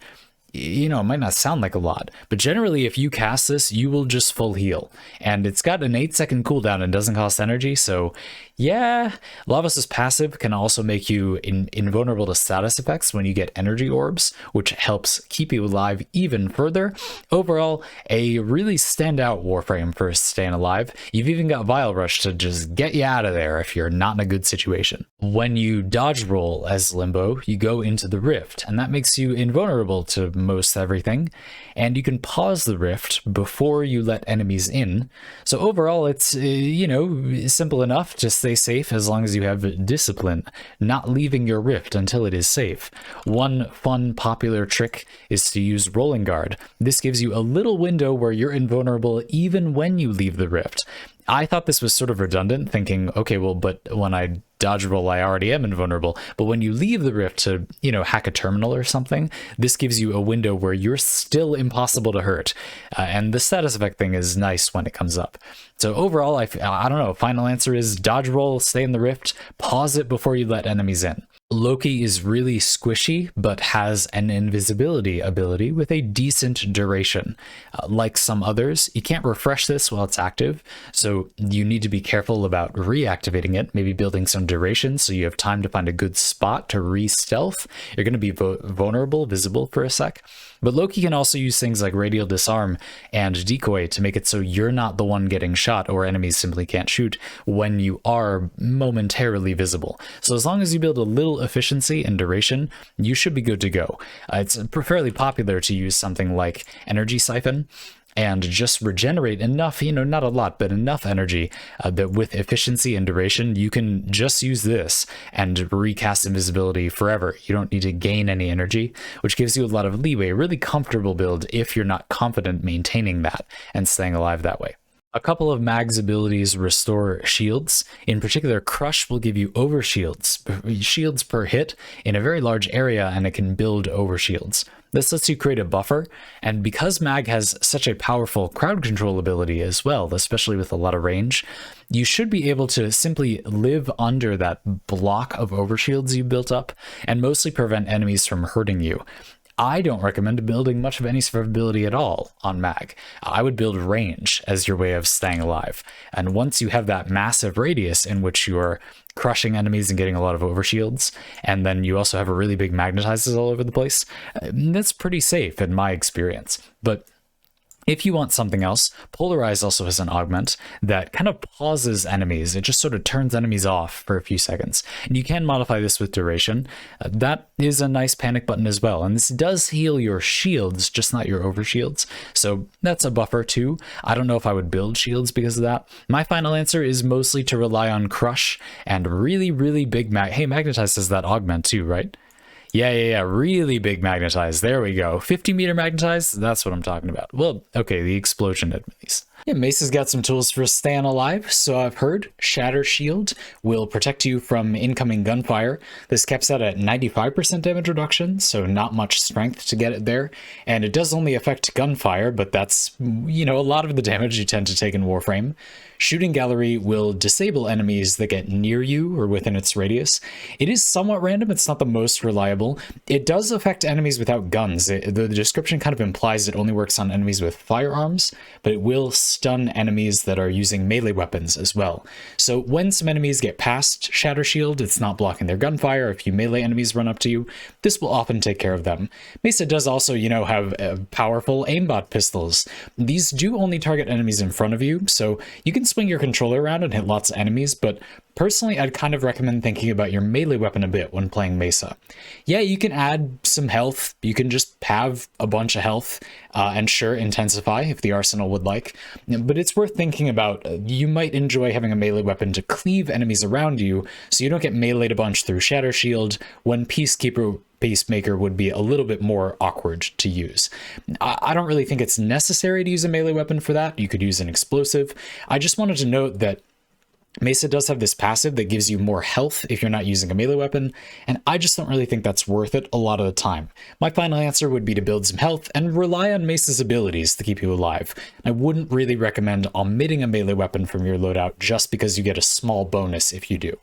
You know, it might not sound like a lot, but generally if you cast this, you will just full heal. And it's got an 8-second cooldown and doesn't cost energy, so yeah. Lavos' passive can also make you invulnerable to status effects when you get energy orbs, which helps keep you alive even further. Overall, a really standout Warframe for staying alive. You've even got Vile Rush to just get you out of there if you're not in a good situation. When you dodge roll as Limbo, you go into the Rift, and that makes you invulnerable to most everything, and you can pause the Rift before you let enemies in. So overall, it's, you know, simple enough to stay safe as long as you have discipline, not leaving your Rift until it is safe. One fun popular trick is to use Rolling Guard. This gives you a little window where you're invulnerable even when you leave the Rift. I thought this was sort of redundant, thinking, okay, well, but when I dodge roll, I already am invulnerable. But when you leave the Rift to, you know, hack a terminal or something, this gives you a window where you're still impossible to hurt. And the status effect thing is nice when it comes up. So overall, I don't know, final answer is dodge roll, stay in the Rift, pause it before you let enemies in. Loki is really squishy, but has an invisibility ability with a decent duration. Like some others, you can't refresh this while it's active, so you need to be careful about reactivating it, maybe building some duration so you have time to find a good spot to re-stealth. You're going to be vulnerable, visible for a sec. But Loki can also use things like Radial Disarm and Decoy to make it so you're not the one getting shot, or enemies simply can't shoot when you are momentarily visible. So as long as you build a little efficiency and duration, you should be good to go. It's fairly popular to use something like Energy Siphon and just regenerate enough, you know, not a lot, but enough energy that with efficiency and duration, you can just use this and recast invisibility forever. You don't need to gain any energy, which gives you a lot of leeway. Really comfortable build if you're not confident maintaining that and staying alive that way. A couple of Mag's abilities restore shields. In particular, Crush will give you overshields, shields per hit in a very large area, and it can build overshields. This lets you create a buffer, and because Mag has such a powerful crowd control ability as well, especially with a lot of range, you should be able to simply live under that block of overshields you built up and mostly prevent enemies from hurting you. I don't recommend building much of any survivability at all on Mag. I would build range as your way of staying alive. And once you have that massive radius in which you're crushing enemies and getting a lot of overshields, and then you also have a really big magnetizers all over the place, that's pretty safe in my experience. But if you want something else, Polarize also has an augment that kind of pauses enemies. It just sort of turns enemies off for a few seconds. And you can modify this with duration. That is a nice panic button as well. And this does heal your shields, just not your overshields. So that's a buffer too. I don't know if I would build shields because of that. My final answer is mostly to rely on Crush and really, really big Hey, Magnetize has that augment too, right? Yeah, really big magnetize. There we go. 50-meter magnetize, that's what I'm talking about. Well, okay, the explosion at least. Yeah, Mesa's got some tools for staying alive, so I've heard. Shatter Shield will protect you from incoming gunfire. This caps out at 95% damage reduction, so not much strength to get it there. And it does only affect gunfire, but that's, you know, a lot of the damage you tend to take in Warframe. Shooting Gallery will disable enemies that get near you or within its radius. It is somewhat random, it's not the most reliable. It does affect enemies without guns. The description kind of implies it only works on enemies with firearms, but it will stun enemies that are using melee weapons as well. So when some enemies get past Shatter Shield, it's not blocking their gunfire. If you melee enemies run up to you, this will often take care of them. Mesa does also, you know, have powerful aimbot pistols. These do only target enemies in front of you, so you can swing your controller around and hit lots of enemies, but Personally, I'd kind of recommend thinking about your melee weapon a bit when playing Mesa. Yeah, you can add some health. You can just have a bunch of health and sure, intensify if the arsenal would like. But it's worth thinking about. You might enjoy having a melee weapon to cleave enemies around you so you don't get meleeed a bunch through Shatter Shield when Peacemaker would be a little bit more awkward to use. I don't really think it's necessary to use a melee weapon for that. You could use an explosive. I just wanted to note that Mesa does have this passive that gives you more health if you're not using a melee weapon, and I just don't really think that's worth it a lot of the time. My final answer would be to build some health and rely on Mesa's abilities to keep you alive. I wouldn't really recommend omitting a melee weapon from your loadout just because you get a small bonus if you do.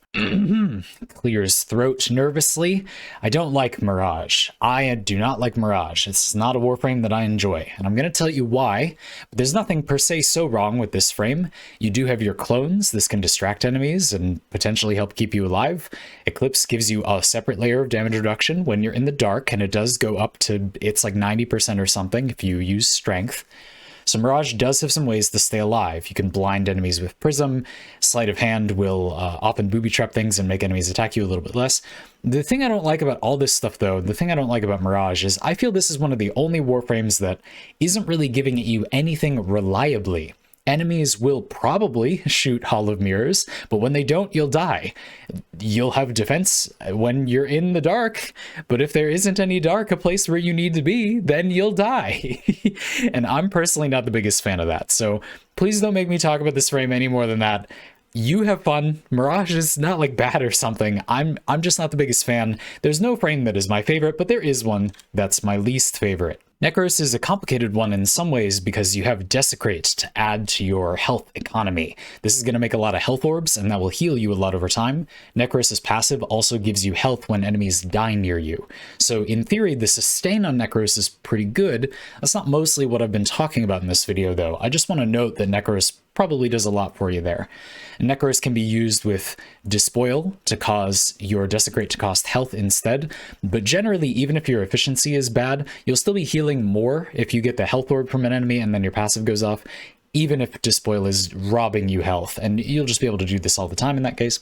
Clears throat nervously. I don't like Mirage. I do not like Mirage. It's not a Warframe that I enjoy, and I'm going to tell you why. But there's nothing per se so wrong with this frame. You do have your clones. This can distract enemies and potentially help keep you alive. Eclipse gives you a separate layer of damage reduction when you're in the dark, and it does go up to, it's like 90% or something if you use strength. So Mirage does have some ways to stay alive. You can blind enemies with Prism. Sleight of Hand will often booby trap things and make enemies attack you a little bit less. The thing I don't like about all this stuff, though, the thing I don't like about Mirage is I feel this is one of the only Warframes that isn't really giving you anything reliably. Enemies will probably shoot hollow mirrors, but when they don't, you'll die. You'll have defense when you're in the dark, but if there isn't any dark, a place where you need to be, then you'll die. And I'm personally not the biggest fan of that, so please don't make me talk about this frame any more than that. You have fun. Mirage is not like bad or something. I'm just not the biggest fan. There's no frame that is my favorite, but there is one that's my least favorite. Necros is a complicated one in some ways because you have Desecrate to add to your health economy. This is going to make a lot of health orbs, and that will heal you a lot over time. Necros' passive also gives you health when enemies die near you. So in theory, the sustain on Necros is pretty good. That's not mostly what I've been talking about in this video, though. I just want to note that Necros probably does a lot for you there. Necros can be used with Despoil to cause your Desecrate to cost health instead, but generally, even if your efficiency is bad, you'll still be healing more if you get the health orb from an enemy and then your passive goes off, even if Despoil is robbing you health, and you'll just be able to do this all the time in that case.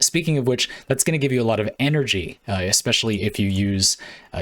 Speaking of which, that's going to give you a lot of energy, especially if you use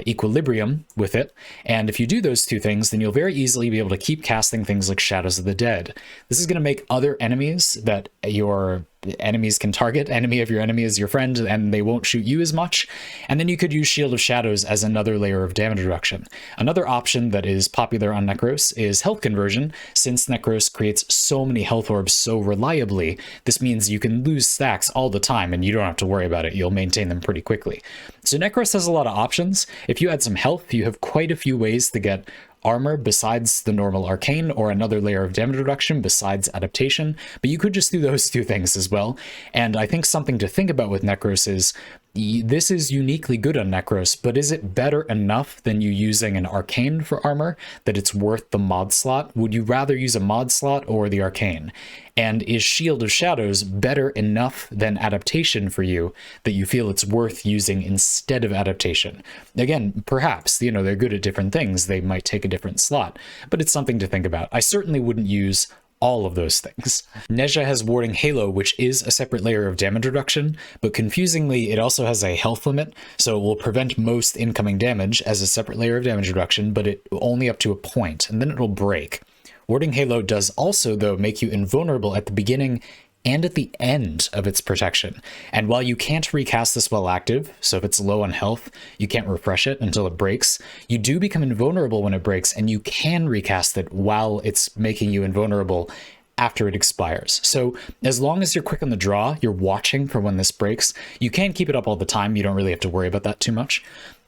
Equilibrium with it. And if you do those two things, then you'll very easily be able to keep casting things like Shadows of the Dead. This is going to make other enemies that your enemies can target. Enemy of your enemy is your friend, and they won't shoot you as much. And then you could use Shield of Shadows as another layer of damage reduction. Another option that is popular on Necros is health conversion. Since Necros creates so many health orbs so reliably, this means you can lose stacks all the time, and you don't have to worry about it. You'll maintain them pretty quickly. So Necros has a lot of options. If you add some health, you have quite a few ways to get armor besides the normal arcane, or another layer of damage reduction besides adaptation, but you could just do those two things as well. And I think something to think about with Necros is this is uniquely good on Necros, but is it better enough than you using an arcane for armor that it's worth the mod slot? Would you rather use a mod slot or the arcane? And is Shield of Shadows better enough than adaptation for you that you feel it's worth using instead of adaptation? Again, perhaps, they're good at different things. They might take a different slot, but it's something to think about. I certainly wouldn't use all of those things. Nezha has Warding Halo, which is a separate layer of damage reduction, but confusingly, it also has a health limit, so it will prevent most incoming damage as a separate layer of damage reduction, but it only up to a point, and then it'll break. Warding Halo does also, though, make you invulnerable at the beginning and at the end of its protection. And while you can't recast this while active, so if it's low on health, you can't refresh it until it breaks, you do become invulnerable when it breaks, and you can recast it while it's making you invulnerable after it expires. So as long as you're quick on the draw, you're watching for when this breaks, you can keep it up all the time. You don't really have to worry about that too much.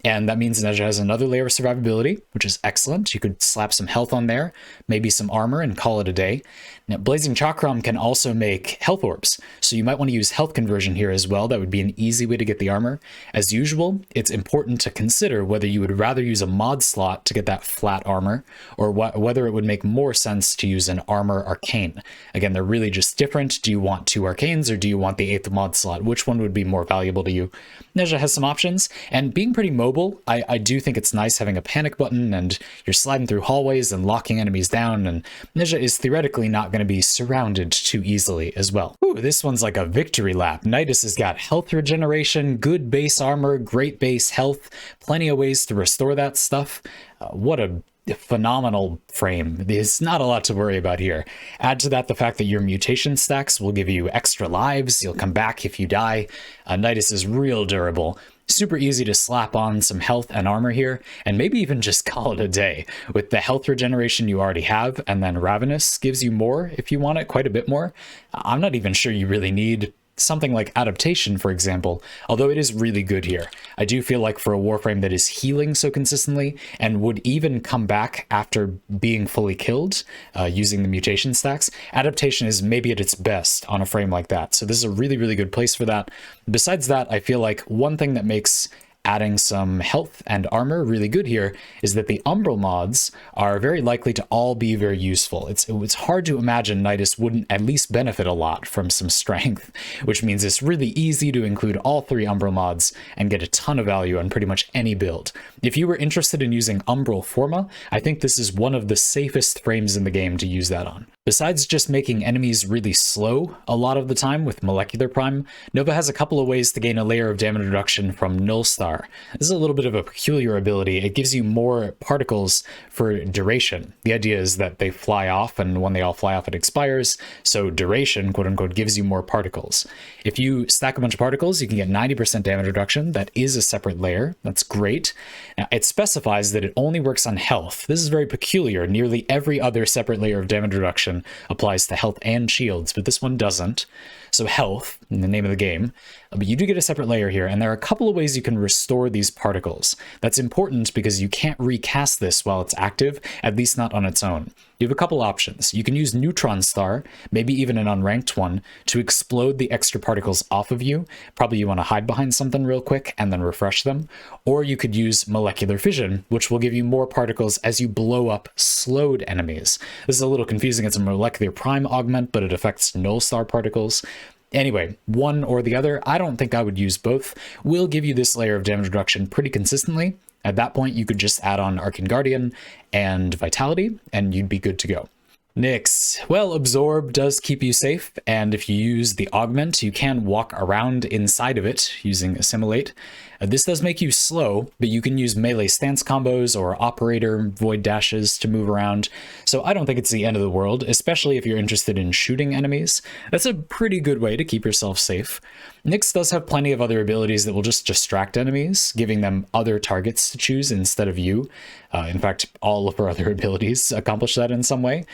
And that means Nezha has another layer of survivability, which is excellent. You could slap some health on there, maybe some armor, and call it a day. Now, Blazing Chakram can also make health orbs, so you might want to use health conversion here as well. That would be an easy way to get the armor. As usual, it's important to consider whether you would rather use a mod slot to get that flat armor, or whether it would make more sense to use an armor arcane. Again, they're really just different. Do you want 2 arcanes, or do you want the 8th mod slot? Which one would be more valuable to you? Nezha has some options, and being pretty mobile mobile, I do think it's nice having a panic button and you're sliding through hallways and locking enemies down, and Ninja is theoretically not going to be surrounded too easily as well. Ooh, this one's like a victory lap. Nidus has got health regeneration, good base armor, great base health, plenty of ways to restore that stuff. What a phenomenal frame. There's not a lot to worry about here. Add to that the fact that your mutation stacks will give you extra lives. You'll come back if you die. Nidus is real durable. Super easy to slap on some health and armor here, and maybe even just call it a day. With the health regeneration you already have, and then Ravenous gives you more if you want it, quite a bit more. I'm not even sure you really need something like Adaptation, for example, although it is really good here. I do feel like for a Warframe that is healing so consistently and would even come back after being fully killed using the mutation stacks, Adaptation is maybe at its best on a frame like that. So this is a really, really good place for that. Besides that, I feel like one thing that makes adding some health and armor really good here is that the Umbral mods are very likely to all be very useful. It's hard to imagine Nidus wouldn't at least benefit a lot from some strength, which means it's really easy to include all 3 Umbral mods and get a ton of value on pretty much any build. If you were interested in using Umbral Forma, I think this is one of the safest frames in the game to use that on. Besides just making enemies really slow a lot of the time with Molecular Prime, Nova has a couple of ways to gain a layer of damage reduction from Null Star. This is a little bit of a peculiar ability. It gives you more particles for duration. The idea is that they fly off, and when they all fly off it expires, so duration, quote unquote, gives you more particles. If you stack a bunch of particles, you can get 90% damage reduction. That is a separate layer. That's great. Now, it specifies that it only works on health. This is very peculiar. Nearly every other separate layer of damage reduction applies to health and shields, but this one doesn't. So health, in the name of the game, but you do get a separate layer here, and there are a couple of ways you can restore these particles. That's important because you can't recast this while it's active, at least not on its own. You have a couple options. You can use Neutron Star, maybe even an unranked one, to explode the extra particles off of you. Probably you want to hide behind something real quick and then refresh them. Or you could use Molecular Fission, which will give you more particles as you blow up slowed enemies. This is a little confusing. It's a Molecular Prime augment, but it affects Null Star particles. Anyway, one or the other, I don't think I would use both. Will give you this layer of damage reduction pretty consistently. At that point, you could just add on Arcane Guardian and Vitality, and you'd be good to go. Nyx. Well, Absorb does keep you safe, and if you use the Augment, you can walk around inside of it using Assimilate. This does make you slow, but you can use melee stance combos or operator void dashes to move around, so I don't think it's the end of the world, especially if you're interested in shooting enemies. That's a pretty good way to keep yourself safe. Nyx does have plenty of other abilities that will just distract enemies, giving them other targets to choose instead of you. In fact, all of her other abilities accomplish that in some way.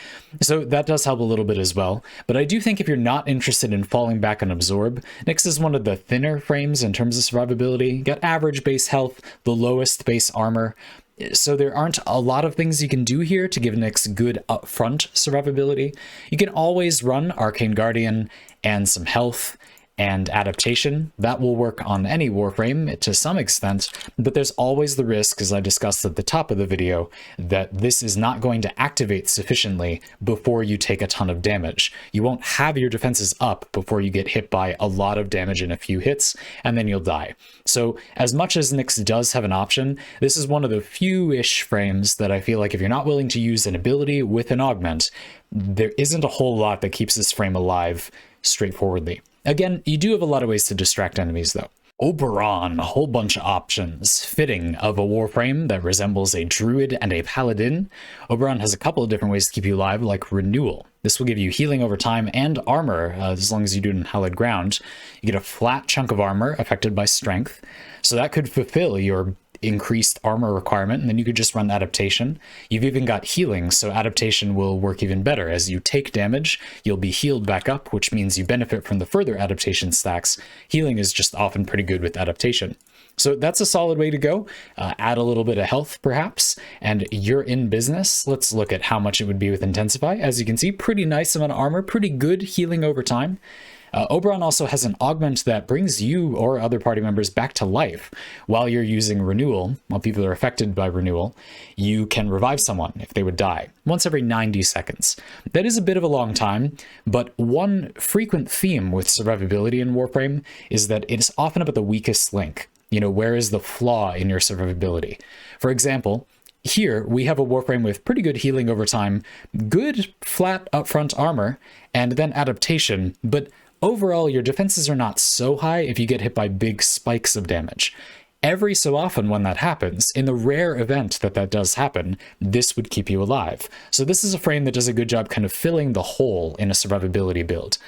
So that does help a little bit as well. But I do think if you're not interested in falling back on Absorb, Nyx is one of the thinner frames in terms of survivability. You got average base health, the lowest base armor. So there aren't a lot of things you can do here to give Nyx good upfront survivability. You can always run Arcane Guardian and some health and Adaptation. That will work on any Warframe to some extent, but there's always the risk, as I discussed at the top of the video, that this is not going to activate sufficiently before you take a ton of damage. You won't have your defenses up before you get hit by a lot of damage in a few hits, and then you'll die. So as much as Nyx does have an option, this is one of the few-ish frames that I feel like if you're not willing to use an ability with an augment, there isn't a whole lot that keeps this frame alive straightforwardly. Again, you do have a lot of ways to distract enemies, though. Oberon, a whole bunch of options. Fitting of a Warframe that resembles a Druid and a Paladin. Oberon has a couple of different ways to keep you alive, like Renewal. This will give you healing over time and armor, as long as you do it in hallowed ground. You get a flat chunk of armor affected by strength, so that could fulfill your increased armor requirement, and then you could just run Adaptation. You've even got healing, so Adaptation will work even better. As you take damage, you'll be healed back up, which means you benefit from the further Adaptation stacks. Healing is just often pretty good with Adaptation. So that's a solid way to go. Add a little bit of health, perhaps, and you're in business. Let's look at how much it would be with Intensify. As you can see, pretty nice amount of armor, pretty good healing over time. Oberon also has an augment that brings you or other party members back to life. While you're using Renewal, while people are affected by Renewal, you can revive someone if they would die, once every 90 seconds. That is a bit of a long time, but one frequent theme with survivability in Warframe is that it is often about the weakest link. where is the flaw in your survivability? For example, here we have a Warframe with pretty good healing over time, good flat upfront armor, and then adaptation, but overall your defenses are not so high if you get hit by big spikes of damage. Every so often when that happens, in the rare event that that does happen, this would keep you alive. So this is a frame that does a good job kind of filling the hole in a survivability build,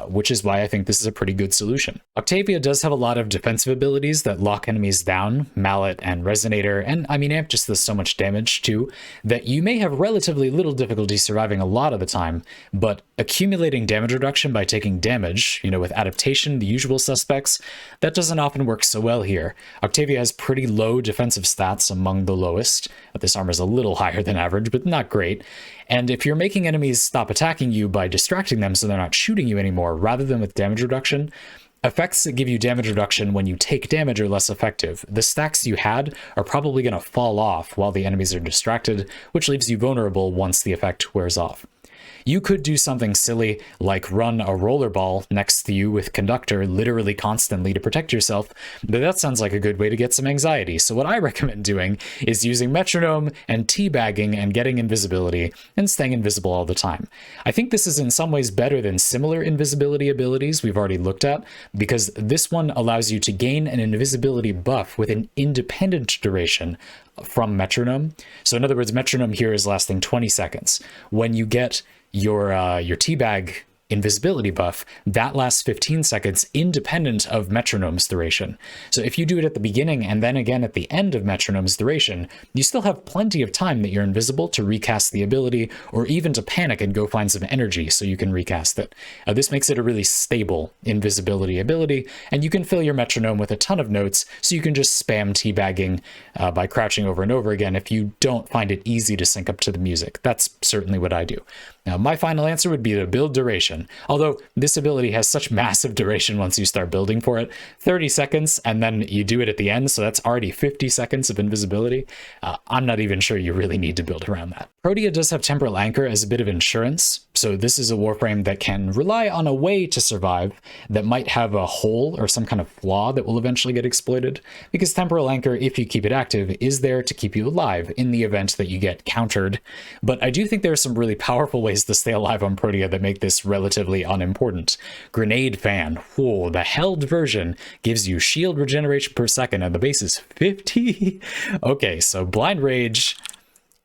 which is why I think this is a pretty good solution. Octavia does have a lot of defensive abilities that lock enemies down, Mallet and Resonator, and I mean Amp just does so much damage too, that you may have relatively little difficulty surviving a lot of the time, but accumulating damage reduction by taking damage, with adaptation, the usual suspects, that doesn't often work so well here. Octavia has pretty low defensive stats, among the lowest. This armor is a little higher than average, but not great. And if you're making enemies stop attacking you by distracting them so they're not shooting you anymore, rather than with damage reduction, effects that give you damage reduction when you take damage are less effective. The stacks you had are probably going to fall off while the enemies are distracted, which leaves you vulnerable once the effect wears off. You could do something silly like run a rollerball next to you with Conductor literally constantly to protect yourself, but that sounds like a good way to get some anxiety. So what I recommend doing is using Metronome and teabagging and getting invisibility and staying invisible all the time. I think this is in some ways better than similar invisibility abilities we've already looked at, because this one allows you to gain an invisibility buff with an independent duration from Metronome. So in other words, Metronome here is lasting 20 seconds. When you get your teabag invisibility buff, that lasts 15 seconds independent of Metronome's duration. So if you do it at the beginning and then again at the end of Metronome's duration, you still have plenty of time that you're invisible to recast the ability, or even to panic and go find some energy so you can recast it. This makes it a really stable invisibility ability, and you can fill your Metronome with a ton of notes, so you can just spam teabagging by crouching over and over again if you don't find it easy to sync up to the music. That's certainly what I do. Now, my final answer would be to build duration. Although this ability has such massive duration once you start building for it, 30 seconds, and then you do it at the end, so that's already 50 seconds of invisibility. I'm not even sure you really need to build around that. Protea does have Temporal Anchor as a bit of insurance, so this is a Warframe that can rely on a way to survive that might have a hole or some kind of flaw that will eventually get exploited, because Temporal Anchor, if you keep it active, is there to keep you alive in the event that you get countered. But I do think there are some really powerful ways to stay alive on Protea that make this relatively unimportant. Grenade Fan, whoa, the held version gives you shield regeneration per second, and the base is 50. Okay, so Blind Rage,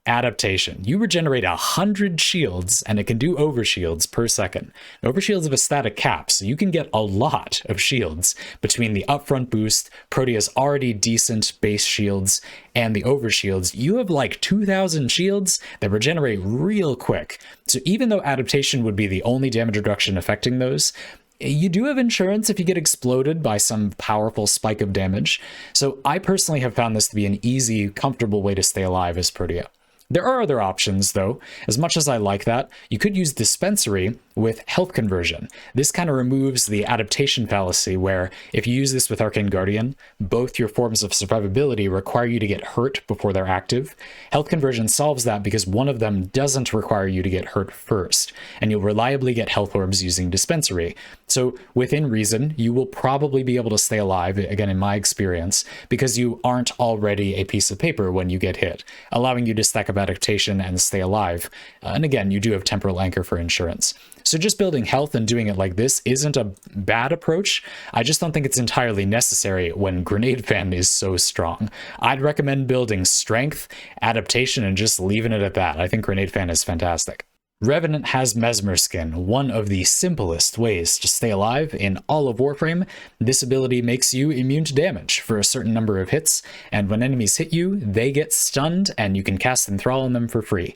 adaptation. You regenerate 100 shields, and it can do overshields per second. Overshields have a static cap, so you can get a lot of shields between the upfront boost, Protea's already decent base shields, and the overshields. You have like 2,000 shields that regenerate real quick. So even though adaptation would be the only damage reduction affecting those, you do have insurance if you get exploded by some powerful spike of damage. So I personally have found this to be an easy, comfortable way to stay alive as Protea. There are other options, though. As much as I like that, you could use Dispensary with health conversion. This kind of removes the adaptation fallacy where if you use this with Arcane Guardian, both your forms of survivability require you to get hurt before they're active. Health conversion solves that because one of them doesn't require you to get hurt first, and you'll reliably get health orbs using Dispensary. So within reason, you will probably be able to stay alive, again in my experience, because you aren't already a piece of paper when you get hit, allowing you to stack up adaptation and stay alive. And again, you do have Temporal Anchor for insurance. So just building health and doing it like this isn't a bad approach. I just don't think it's entirely necessary when Grenade Fan is so strong. I'd recommend building strength, adaptation, and just leaving it at that. I think Grenade Fan is fantastic. Revenant has Mesmer Skin, one of the simplest ways to stay alive in all of Warframe. This ability makes you immune to damage for a certain number of hits, and when enemies hit you, they get stunned and you can cast Enthrall on them for free.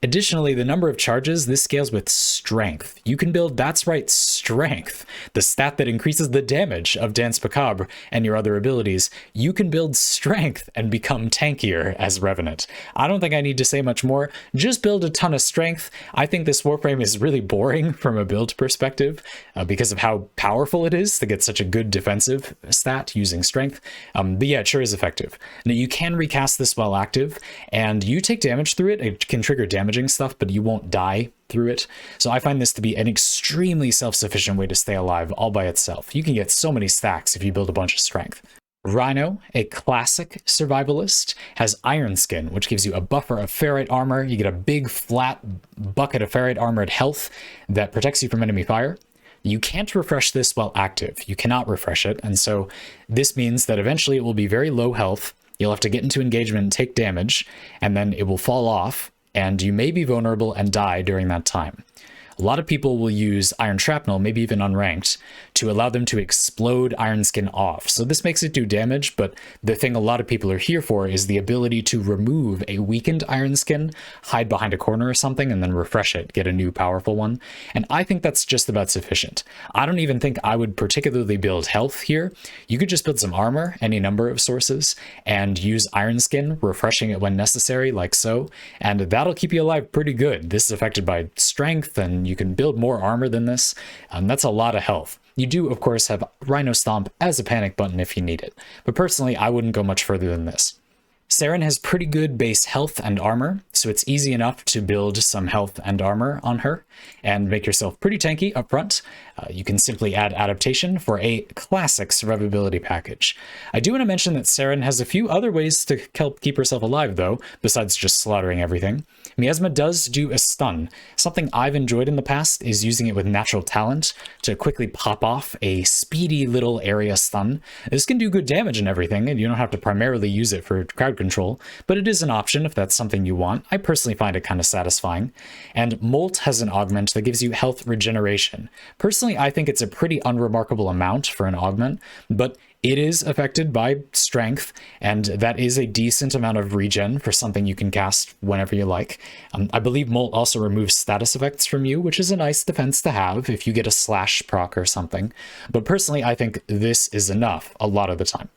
Additionally, the number of charges, this scales with strength. You can build, that's right, strength, the stat that increases the damage of Dance Macabre and your other abilities. You can build strength and become tankier as Revenant. I don't think I need to say much more. Just build a ton of strength. I think this Warframe is really boring from a build perspective because of how powerful it is to get such a good defensive stat using strength. But yeah, it sure is effective. Now, you can recast this while active, and you take damage through it. It can trigger damaging stuff, but you won't die through it. So I find this to be an extremely self-sufficient way to stay alive all by itself. You can get so many stacks if you build a bunch of strength. Rhino, a classic survivalist, has Iron Skin, which gives you a buffer of ferrite armor. You get a big flat bucket of ferrite armored health that protects you from enemy fire. You can't refresh this while active. You cannot refresh it, and so this means that eventually it will be very low health. You'll have to get into engagement and take damage, and then it will fall off, and you may be vulnerable and die during that time. A lot of people will use Iron Shrapnel, maybe even unranked, to allow them to explode Iron Skin off. So this makes it do damage, but the thing a lot of people are here for is the ability to remove a weakened Iron Skin, hide behind a corner or something, and then refresh it, get a new powerful one. And I think that's just about sufficient. I don't even think I would particularly build health here. You could just build some armor, any number of sources, and use Iron Skin, refreshing it when necessary, like so, and that'll keep you alive pretty good. This is affected by strength, and you can build more armor than this. That's a lot of health. You do, of course, have Rhino Stomp as a panic button if you need it, but personally, I wouldn't go much further than this. Saren has pretty good base health and armor, so it's easy enough to build some health and armor on her and make yourself pretty tanky up front. You can simply add adaptation for a classic survivability package. I do want to mention that Saren has a few other ways to help keep herself alive, though, besides just slaughtering everything. Miasma does do a stun. Something I've enjoyed in the past is using it with natural talent to quickly pop off a speedy little area stun. This can do good damage and everything, and you don't have to primarily use it for crowd control, but it is an option if that's something you want. I personally find it kind of satisfying. And Molt has an augment that gives you health regeneration. Personally, I think it's a pretty unremarkable amount for an augment, but it is affected by strength, and that is a decent amount of regen for something you can cast whenever you like. I believe Molt also removes status effects from you, which is a nice defense to have if you get a slash proc or something. But personally, I think this is enough a lot of the time.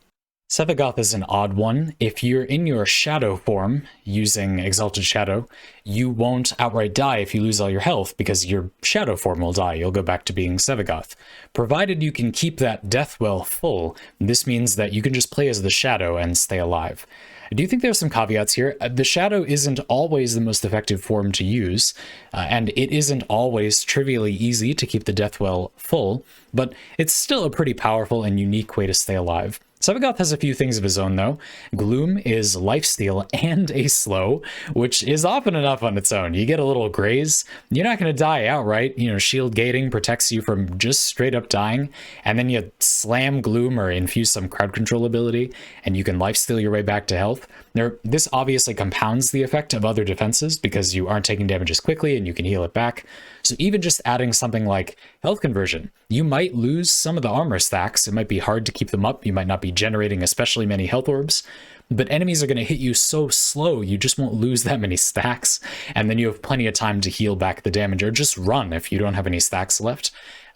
Sevagoth is an odd one. If you're in your shadow form using Exalted Shadow, you won't outright die if you lose all your health because your shadow form will die. You'll go back to being Sevagoth. Provided you can keep that death well full, this means that you can just play as the shadow and stay alive. I do think there's some caveats here. The shadow isn't always the most effective form to use, and it isn't always trivially easy to keep the death well full, but it's still a pretty powerful and unique way to stay alive. Sevagoth has a few things of his own, though. Gloom is lifesteal and a slow, which is often enough on its own. You get a little graze, you're not going to die outright. You know, shield gating protects you from just straight up dying, and then you slam Gloom or infuse some crowd control ability, and you can lifesteal your way back to health. Now, this obviously compounds the effect of other defenses because you aren't taking damage as quickly and you can heal it back. So even just adding something like health conversion, you might lose some of the armor stacks. It might be hard to keep them up. You might not be generating especially many health orbs, but enemies are going to hit you so slow you just won't lose that many stacks, and then you have plenty of time to heal back the damage or just run if you don't have any stacks left.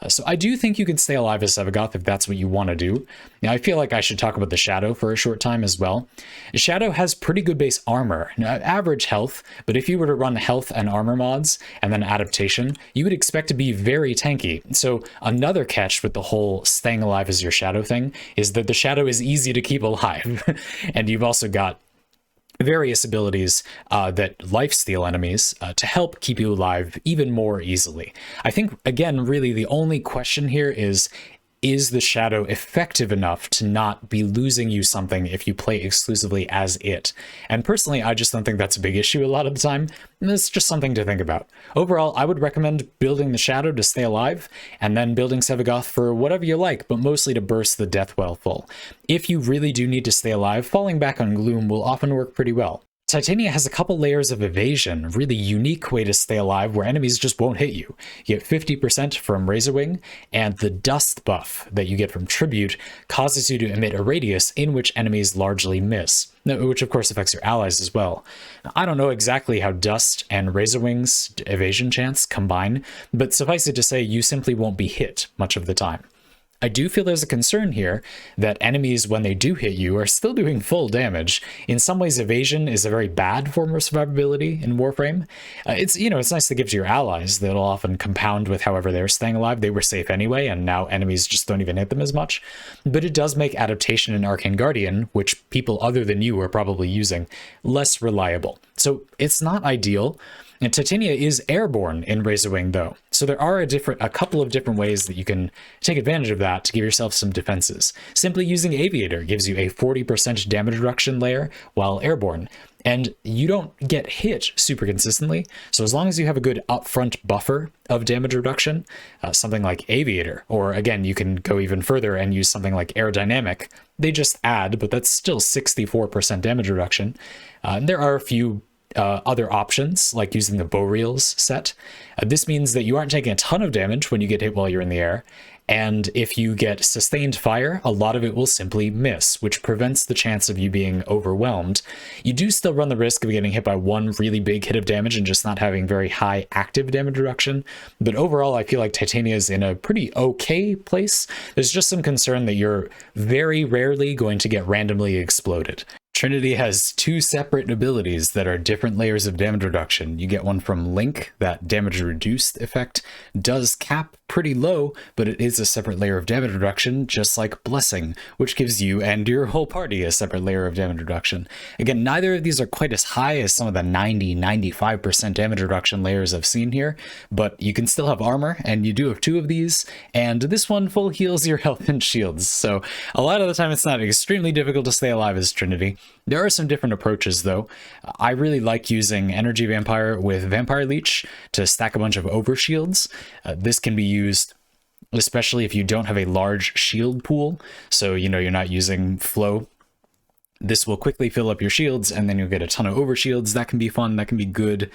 So I do think you can stay alive as Sevagoth if that's what you want to do. Now, I feel like I should talk about the Shadow for a short time as well. Shadow has pretty good base armor, average health, but if you were to run health and armor mods and then adaptation, you would expect to be very tanky. So another catch with the whole staying alive as your Shadow thing is that the Shadow is easy to keep alive. And you've also got various abilities that lifesteal enemies to help keep you alive even more easily. I think, again, really the only question here is the Shadow effective enough to not be losing you something if you play exclusively as it? And personally, I just don't think that's a big issue a lot of the time. It's just something to think about. Overall, I would recommend building the Shadow to stay alive, and then building Sevagoth for whatever you like, but mostly to burst the death well full. If you really do need to stay alive, falling back on Gloom will often work pretty well. Titania has a couple layers of evasion, a really unique way to stay alive where enemies just won't hit you. You get 50% from Razorwing, and the dust buff that you get from Tribute causes you to emit a radius in which enemies largely miss, which of course affects your allies as well. I don't know exactly how dust and Razorwing's evasion chance combine, but suffice it to say you simply won't be hit much of the time. I do feel there's a concern here that enemies, when they do hit you, are still doing full damage. In some ways, evasion is a very bad form of survivability in Warframe. It's nice to give to your allies. That'll often compound with however they're staying alive. They were safe anyway, and now enemies just don't even hit them as much. But it does make adaptation in Arcane Guardian, which people other than you are probably using, less reliable. So it's not ideal. And Titania is airborne in Razorwing, though, So there are a couple of different ways that you can take advantage of that to give yourself some defenses. Simply using Aviator gives you a 40% damage reduction layer while airborne, and you don't get hit super consistently. So as long as you have a good upfront buffer of damage reduction, something like Aviator, or again, you can go even further and use something like Aerodynamic. They just add, but that's still 64% damage reduction. And there are a few other options, like using the bow reels set. This means that you aren't taking a ton of damage when you get hit while you're in the air, and if you get sustained fire, a lot of it will simply miss, which prevents the chance of you being overwhelmed. You do still run the risk of getting hit by one really big hit of damage and just not having very high active damage reduction, but overall I feel like Titania is in a pretty okay place. There's just some concern that you're very rarely going to get randomly exploded. Trinity has two separate abilities that are different layers of damage reduction. You get one from Link, that damage reduced effect does cap pretty low, but it is a separate layer of damage reduction, just like Blessing, which gives you and your whole party a separate layer of damage reduction. Again, neither of these are quite as high as some of the 90-95% damage reduction layers I've seen here, but you can still have armor, and you do have two of these, and this one full heals your health and shields, so a lot of the time it's not extremely difficult to stay alive as Trinity. There are some different approaches, though. I really like using Energy Vampire with Vampire Leech to stack a bunch of overshields. This can be used especially if you don't have a large shield pool, so you're not using flow. This will quickly fill up your shields, and then you'll get a ton of overshields. That can be fun, that can be good.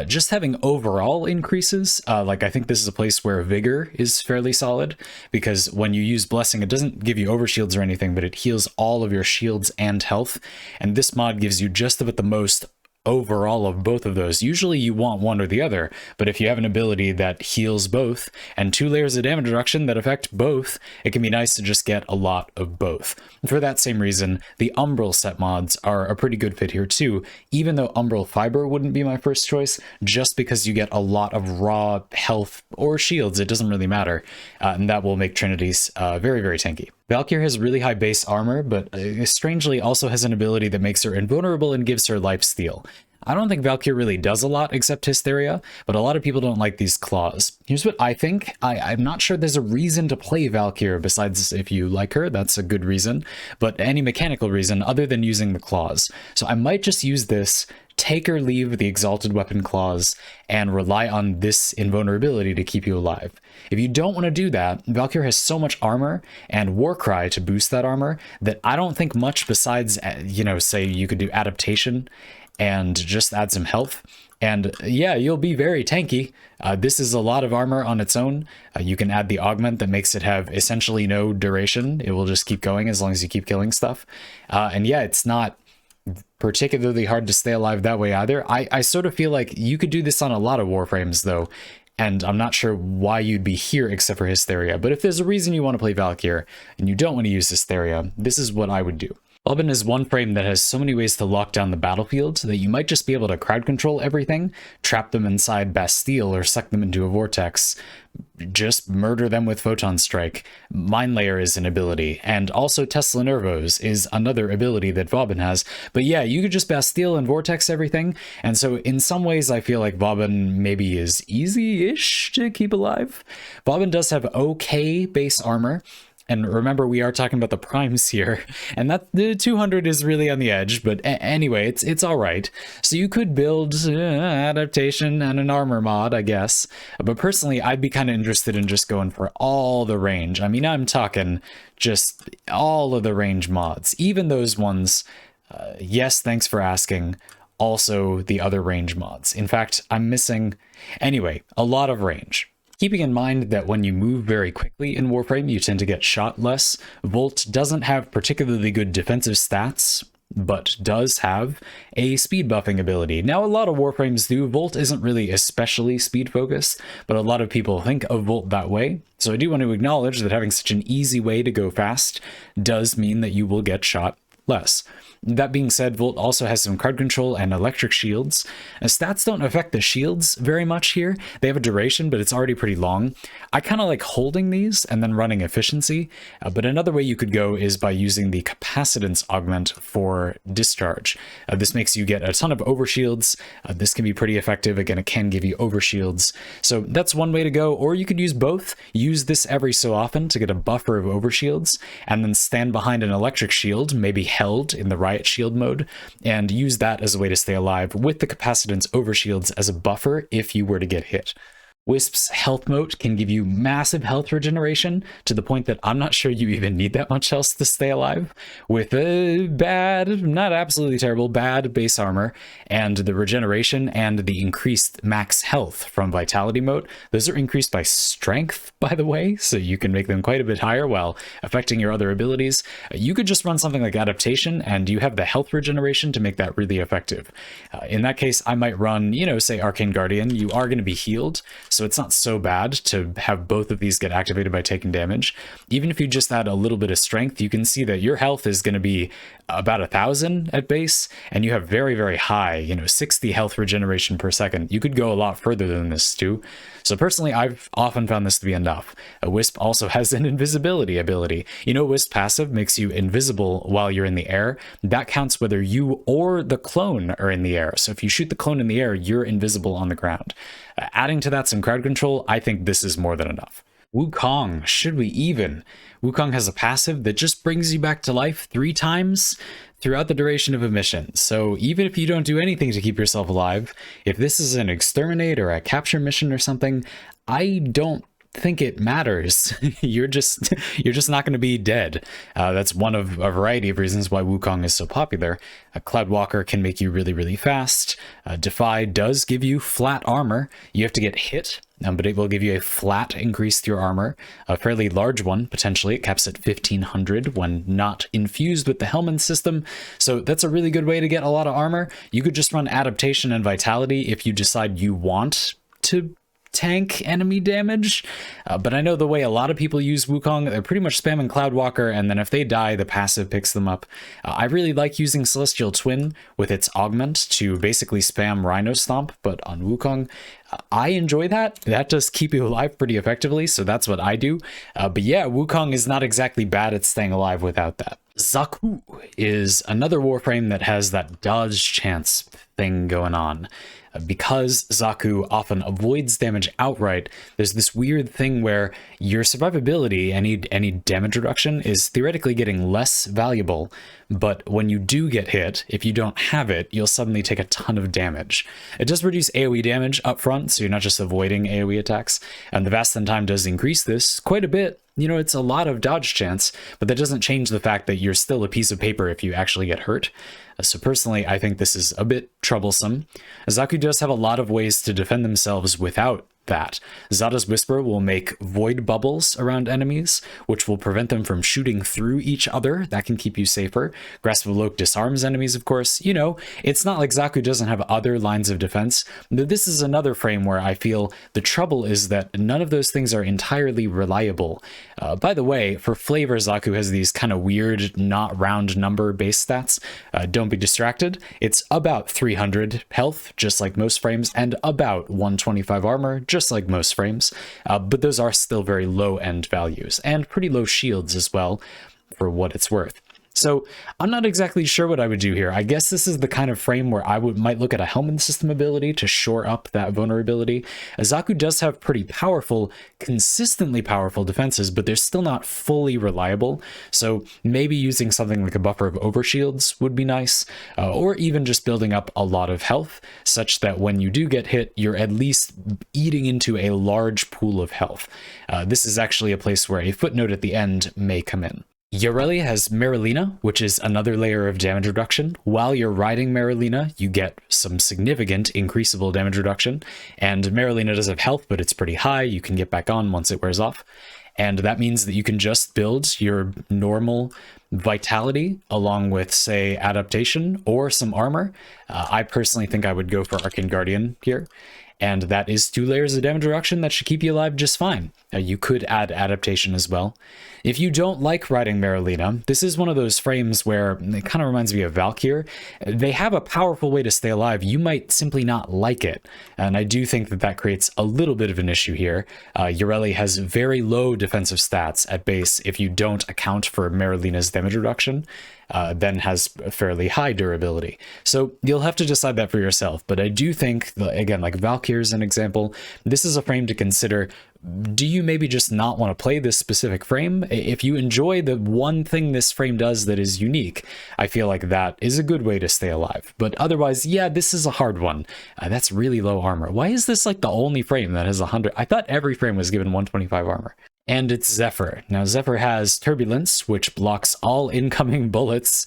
Just having overall increases, like I think this is a place where Vigor is fairly solid, because when you use Blessing, it doesn't give you overshields or anything, but it heals all of your shields and health, and this mod gives you just about the most overall of both of those. Usually you want one or the other, but if you have an ability that heals both and two layers of damage reduction that affect both, it can be nice to just get a lot of both. For that same reason, the Umbral set mods are a pretty good fit here too, even though Umbral Fiber wouldn't be my first choice, just because you get a lot of raw health or shields, it doesn't really matter, and that will make Trinities very, very tanky. Valkyr has really high base armor, but strangely also has an ability that makes her invulnerable and gives her lifesteal. I don't think Valkyr really does a lot except Hysteria, but a lot of people don't like these claws. Here's what I think. I'm not sure there's a reason to play Valkyr besides if you like her, that's a good reason, but any mechanical reason other than using the claws. So I might just use this, take or leave the Exalted Weapon claws, and rely on this invulnerability to keep you alive. If you don't want to do that, Valkyr has so much armor and Warcry to boost that armor that I don't think much besides, say you could do Adaptation and just add some health. And yeah, you'll be very tanky. This is a lot of armor on its own. You can add the augment that makes it have essentially no duration. It will just keep going as long as you keep killing stuff. And yeah, it's not particularly hard to stay alive that way either. I sort of feel like you could do this on a lot of Warframes though, and I'm not sure why you'd be here except for Hysteria, but if there's a reason you want to play Valkyr and you don't want to use Hysteria, this is what I would do. Bobbin is one frame that has so many ways to lock down the battlefield that you might just be able to crowd control everything, trap them inside Bastille or suck them into a vortex, just murder them with Photon Strike. Mind Layer is an ability, and also Tesla Nervos is another ability that Bobbin has. But yeah, you could just Bastille and Vortex everything, and so in some ways I feel like Bobbin maybe is easy-ish to keep alive. Bobbin does have okay base armor, and remember, we are talking about the primes here, and that the 200 is really on the edge, but anyway, it's all right. So you could build adaptation and an armor mod, I guess. But personally, I'd be kind of interested in just going for all the range. I mean, I'm talking just all of the range mods, even those ones. Yes, thanks for asking. Also, the other range mods. In fact, I'm missing, anyway, a lot of range. Keeping in mind that when you move very quickly in Warframe, you tend to get shot less. Volt doesn't have particularly good defensive stats, but does have a speed buffing ability. Now, a lot of Warframes do. Volt isn't really especially speed focused, but a lot of people think of Volt that way. So I do want to acknowledge that having such an easy way to go fast does mean that you will get shot less. That being said, Volt also has some crowd control and electric shields. Stats don't affect the shields very much here. They have a duration, but it's already pretty long. I kind of like holding these and then running efficiency, but another way you could go is by using the capacitance augment for discharge. This makes you get a ton of overshields. This can be pretty effective. Again, it can give you overshields. So that's one way to go, or you could use both. Use this every so often to get a buffer of overshields, and then stand behind an electric shield, maybe held in the riot shield mode, and use that as a way to stay alive with the capacitance overshields as a buffer if you were to get hit. Wisp's health moat can give you massive health regeneration to the point that I'm not sure you even need that much health to stay alive. With a bad, not absolutely terrible, bad base armor and the regeneration and the increased max health from vitality moat, those are increased by strength, by the way, so you can make them quite a bit higher while affecting your other abilities. You could just run something like adaptation and you have the health regeneration to make that really effective. In that case, I might run, say Arcane Guardian. You are going to be healed, so it's not so bad to have both of these get activated by taking damage. Even if you just add a little bit of strength, you can see that your health is going to be about 1,000 at base, and you have very, very high, 60 health regeneration per second. You could go a lot further than this too. So personally, I've often found this to be enough. A Wisp also has an invisibility ability. Wisp passive makes you invisible while you're in the air. That counts whether you or the clone are in the air. So if you shoot the clone in the air, you're invisible on the ground. Adding to that some crowd control, I think this is more than enough. Wukong, should we even? Wukong has a passive that just brings you back to life 3 times throughout the duration of a mission. So even if you don't do anything to keep yourself alive, if this is an exterminate or a capture mission or something, I don't think it matters. You're just not going to be dead. That's one of a variety of reasons why Wukong is so popular. Cloudwalker can make you really, really fast. Defy does give you flat armor. You have to get hit, but it will give you a flat increase to your armor, a fairly large one, potentially. It caps at 1500 when not infused with the Hellman system. So that's a really good way to get a lot of armor. You could just run adaptation and vitality if you decide you want to tank enemy damage, but I know the way a lot of people use Wukong, they're pretty much spamming Cloudwalker, and then if they die, the passive picks them up. I really like using Celestial Twin with its augment to basically spam Rhino Stomp, but on Wukong, I enjoy that. That does keep you alive pretty effectively, so that's what I do. But yeah, Wukong is not exactly bad at staying alive without that. Zaku is another Warframe that has that dodge chance thing going on. Because Zaku often avoids damage outright, there's this weird thing where your survivability, any damage reduction, is theoretically getting less valuable, but when you do get hit, if you don't have it, you'll suddenly take a ton of damage. It does reduce AoE damage up front, so you're not just avoiding AoE attacks, and the Vastin time does increase this quite a bit. It's a lot of dodge chance, but that doesn't change the fact that you're still a piece of paper if you actually get hurt. So personally, I think this is a bit troublesome. Zaku does have a lot of ways to defend themselves without that. Zada's Whisper will make void bubbles around enemies, which will prevent them from shooting through each other. That can keep you safer. Grasp of Loke disarms enemies, of course. It's not like Zaku doesn't have other lines of defense. This is another frame where I feel the trouble is that none of those things are entirely reliable. By the way, for flavor, Zaku has these kind of weird, not round number base stats. Don't be distracted. It's about 300 health, just like most frames, and about 125 armor, just like most frames, but those are still very low-end values, and pretty low shields as well, for what it's worth. So I'm not exactly sure what I would do here. I guess this is the kind of frame where I might look at a Hellman system ability to shore up that vulnerability. Zaku does have pretty powerful, consistently powerful defenses, but they're still not fully reliable. So maybe using something like a buffer of overshields would be nice, or even just building up a lot of health, such that when you do get hit, you're at least eating into a large pool of health. This is actually a place where a footnote at the end may come in. Yareli has Marilina, which is another layer of damage reduction. While you're riding Marilina, you get some significant increasable damage reduction, and Marilina does have health, but it's pretty high. You can get back on once it wears off, and that means that you can just build your normal vitality along with, say, adaptation or some armor. I personally think I would go for Arcane Guardian here. and that is 2 layers of damage reduction that should keep you alive just fine. You could add adaptation as well. If you don't like riding Marlena, this is one of those frames where it kind of reminds me of Valkyr. They have a powerful way to stay alive. You might simply not like it, and I do think that that creates a little bit of an issue here. Ureli has very low defensive stats at base if you don't account for Marilena's damage reduction, then has fairly high durability. So you'll have to decide that for yourself, but I do think, again, like Valkyr's an example, this is a frame to consider. Do you maybe just not want to play this specific frame? If you enjoy the one thing this frame does that is unique, I feel like that is a good way to stay alive. But otherwise, yeah, this is a hard one. That's really low armor. Why is this like the only frame that has 100? I thought every frame was given 125 armor. And it's Zephyr. Now, Zephyr has Turbulence, which blocks all incoming bullets.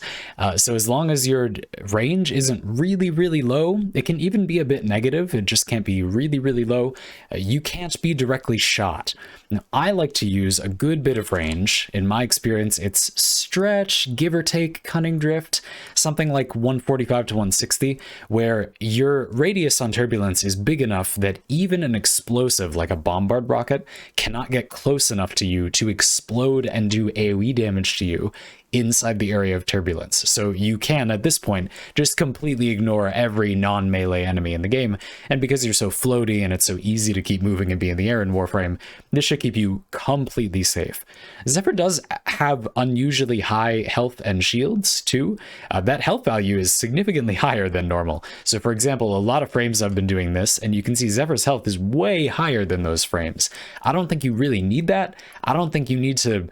So as long as your range isn't really, really low, it can even be a bit negative. It just can't be really, really low. You can't be directly shot. Now, I like to use a good bit of range. In my experience, it's Stretch, give or take, Cunning Drift, something like 145 to 160, where your radius on Turbulence is big enough that even an explosive like a bombard rocket cannot get close enough to you to explode and do AoE damage to you inside the area of Turbulence. So you can, at this point, just completely ignore every non-melee enemy in the game, and because you're so floaty and it's so easy to keep moving and be in the air in Warframe, this should keep you completely safe. Zephyr does have unusually high health and shields, too. That health value is significantly higher than normal. So for example, a lot of frames I've been doing this, and you can see Zephyr's health is way higher than those frames. I don't think you really need that. I don't think you need to,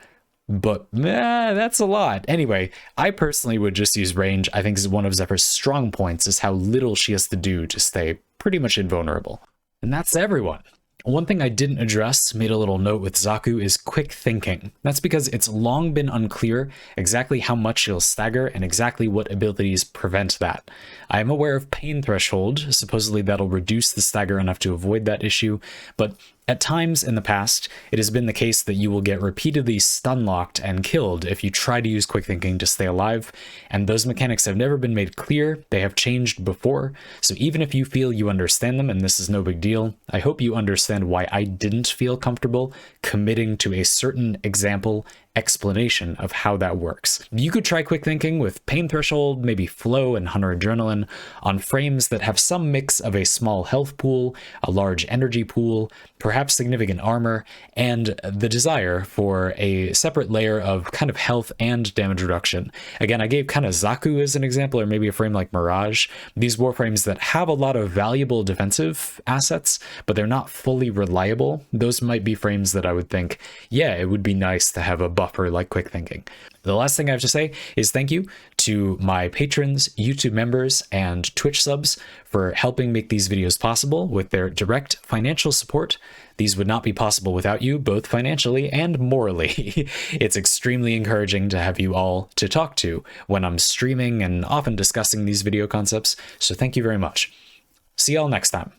but that's a lot. Anyway, I personally would just use range. I think is one of Zephyr's strong points is how little she has to do to stay pretty much invulnerable. And that's everyone. One thing I didn't address, made a little note with Zaku, is quick thinking. That's because it's long been unclear exactly how much she'll stagger and exactly what abilities prevent that. I am aware of Pain Threshold, supposedly that'll reduce the stagger enough to avoid that issue, but at times in the past, it has been the case that you will get repeatedly stun-locked and killed if you try to use quick thinking to stay alive, and those mechanics have never been made clear. They have changed before, so even if you feel you understand them and this is no big deal, I hope you understand why I didn't feel comfortable committing to a certain example explanation of how that works. You could try quick thinking with Pain Threshold, maybe Flow and Hunter Adrenaline on frames that have some mix of a small health pool, a large energy pool, perhaps significant armor, and the desire for a separate layer of kind of health and damage reduction. Again, I gave kind of Zaku as an example, or maybe a frame like Mirage. These warframes that have a lot of valuable defensive assets, but they're not fully reliable. Those might be frames that I would think, yeah, it would be nice to have a buffer like quick thinking. The last thing I have to say is thank you to my patrons, YouTube members, and Twitch subs for helping make these videos possible with their direct financial support. These would not be possible without you, both financially and morally. It's extremely encouraging to have you all to talk to when I'm streaming and often discussing these video concepts, so thank you very much. See y'all next time.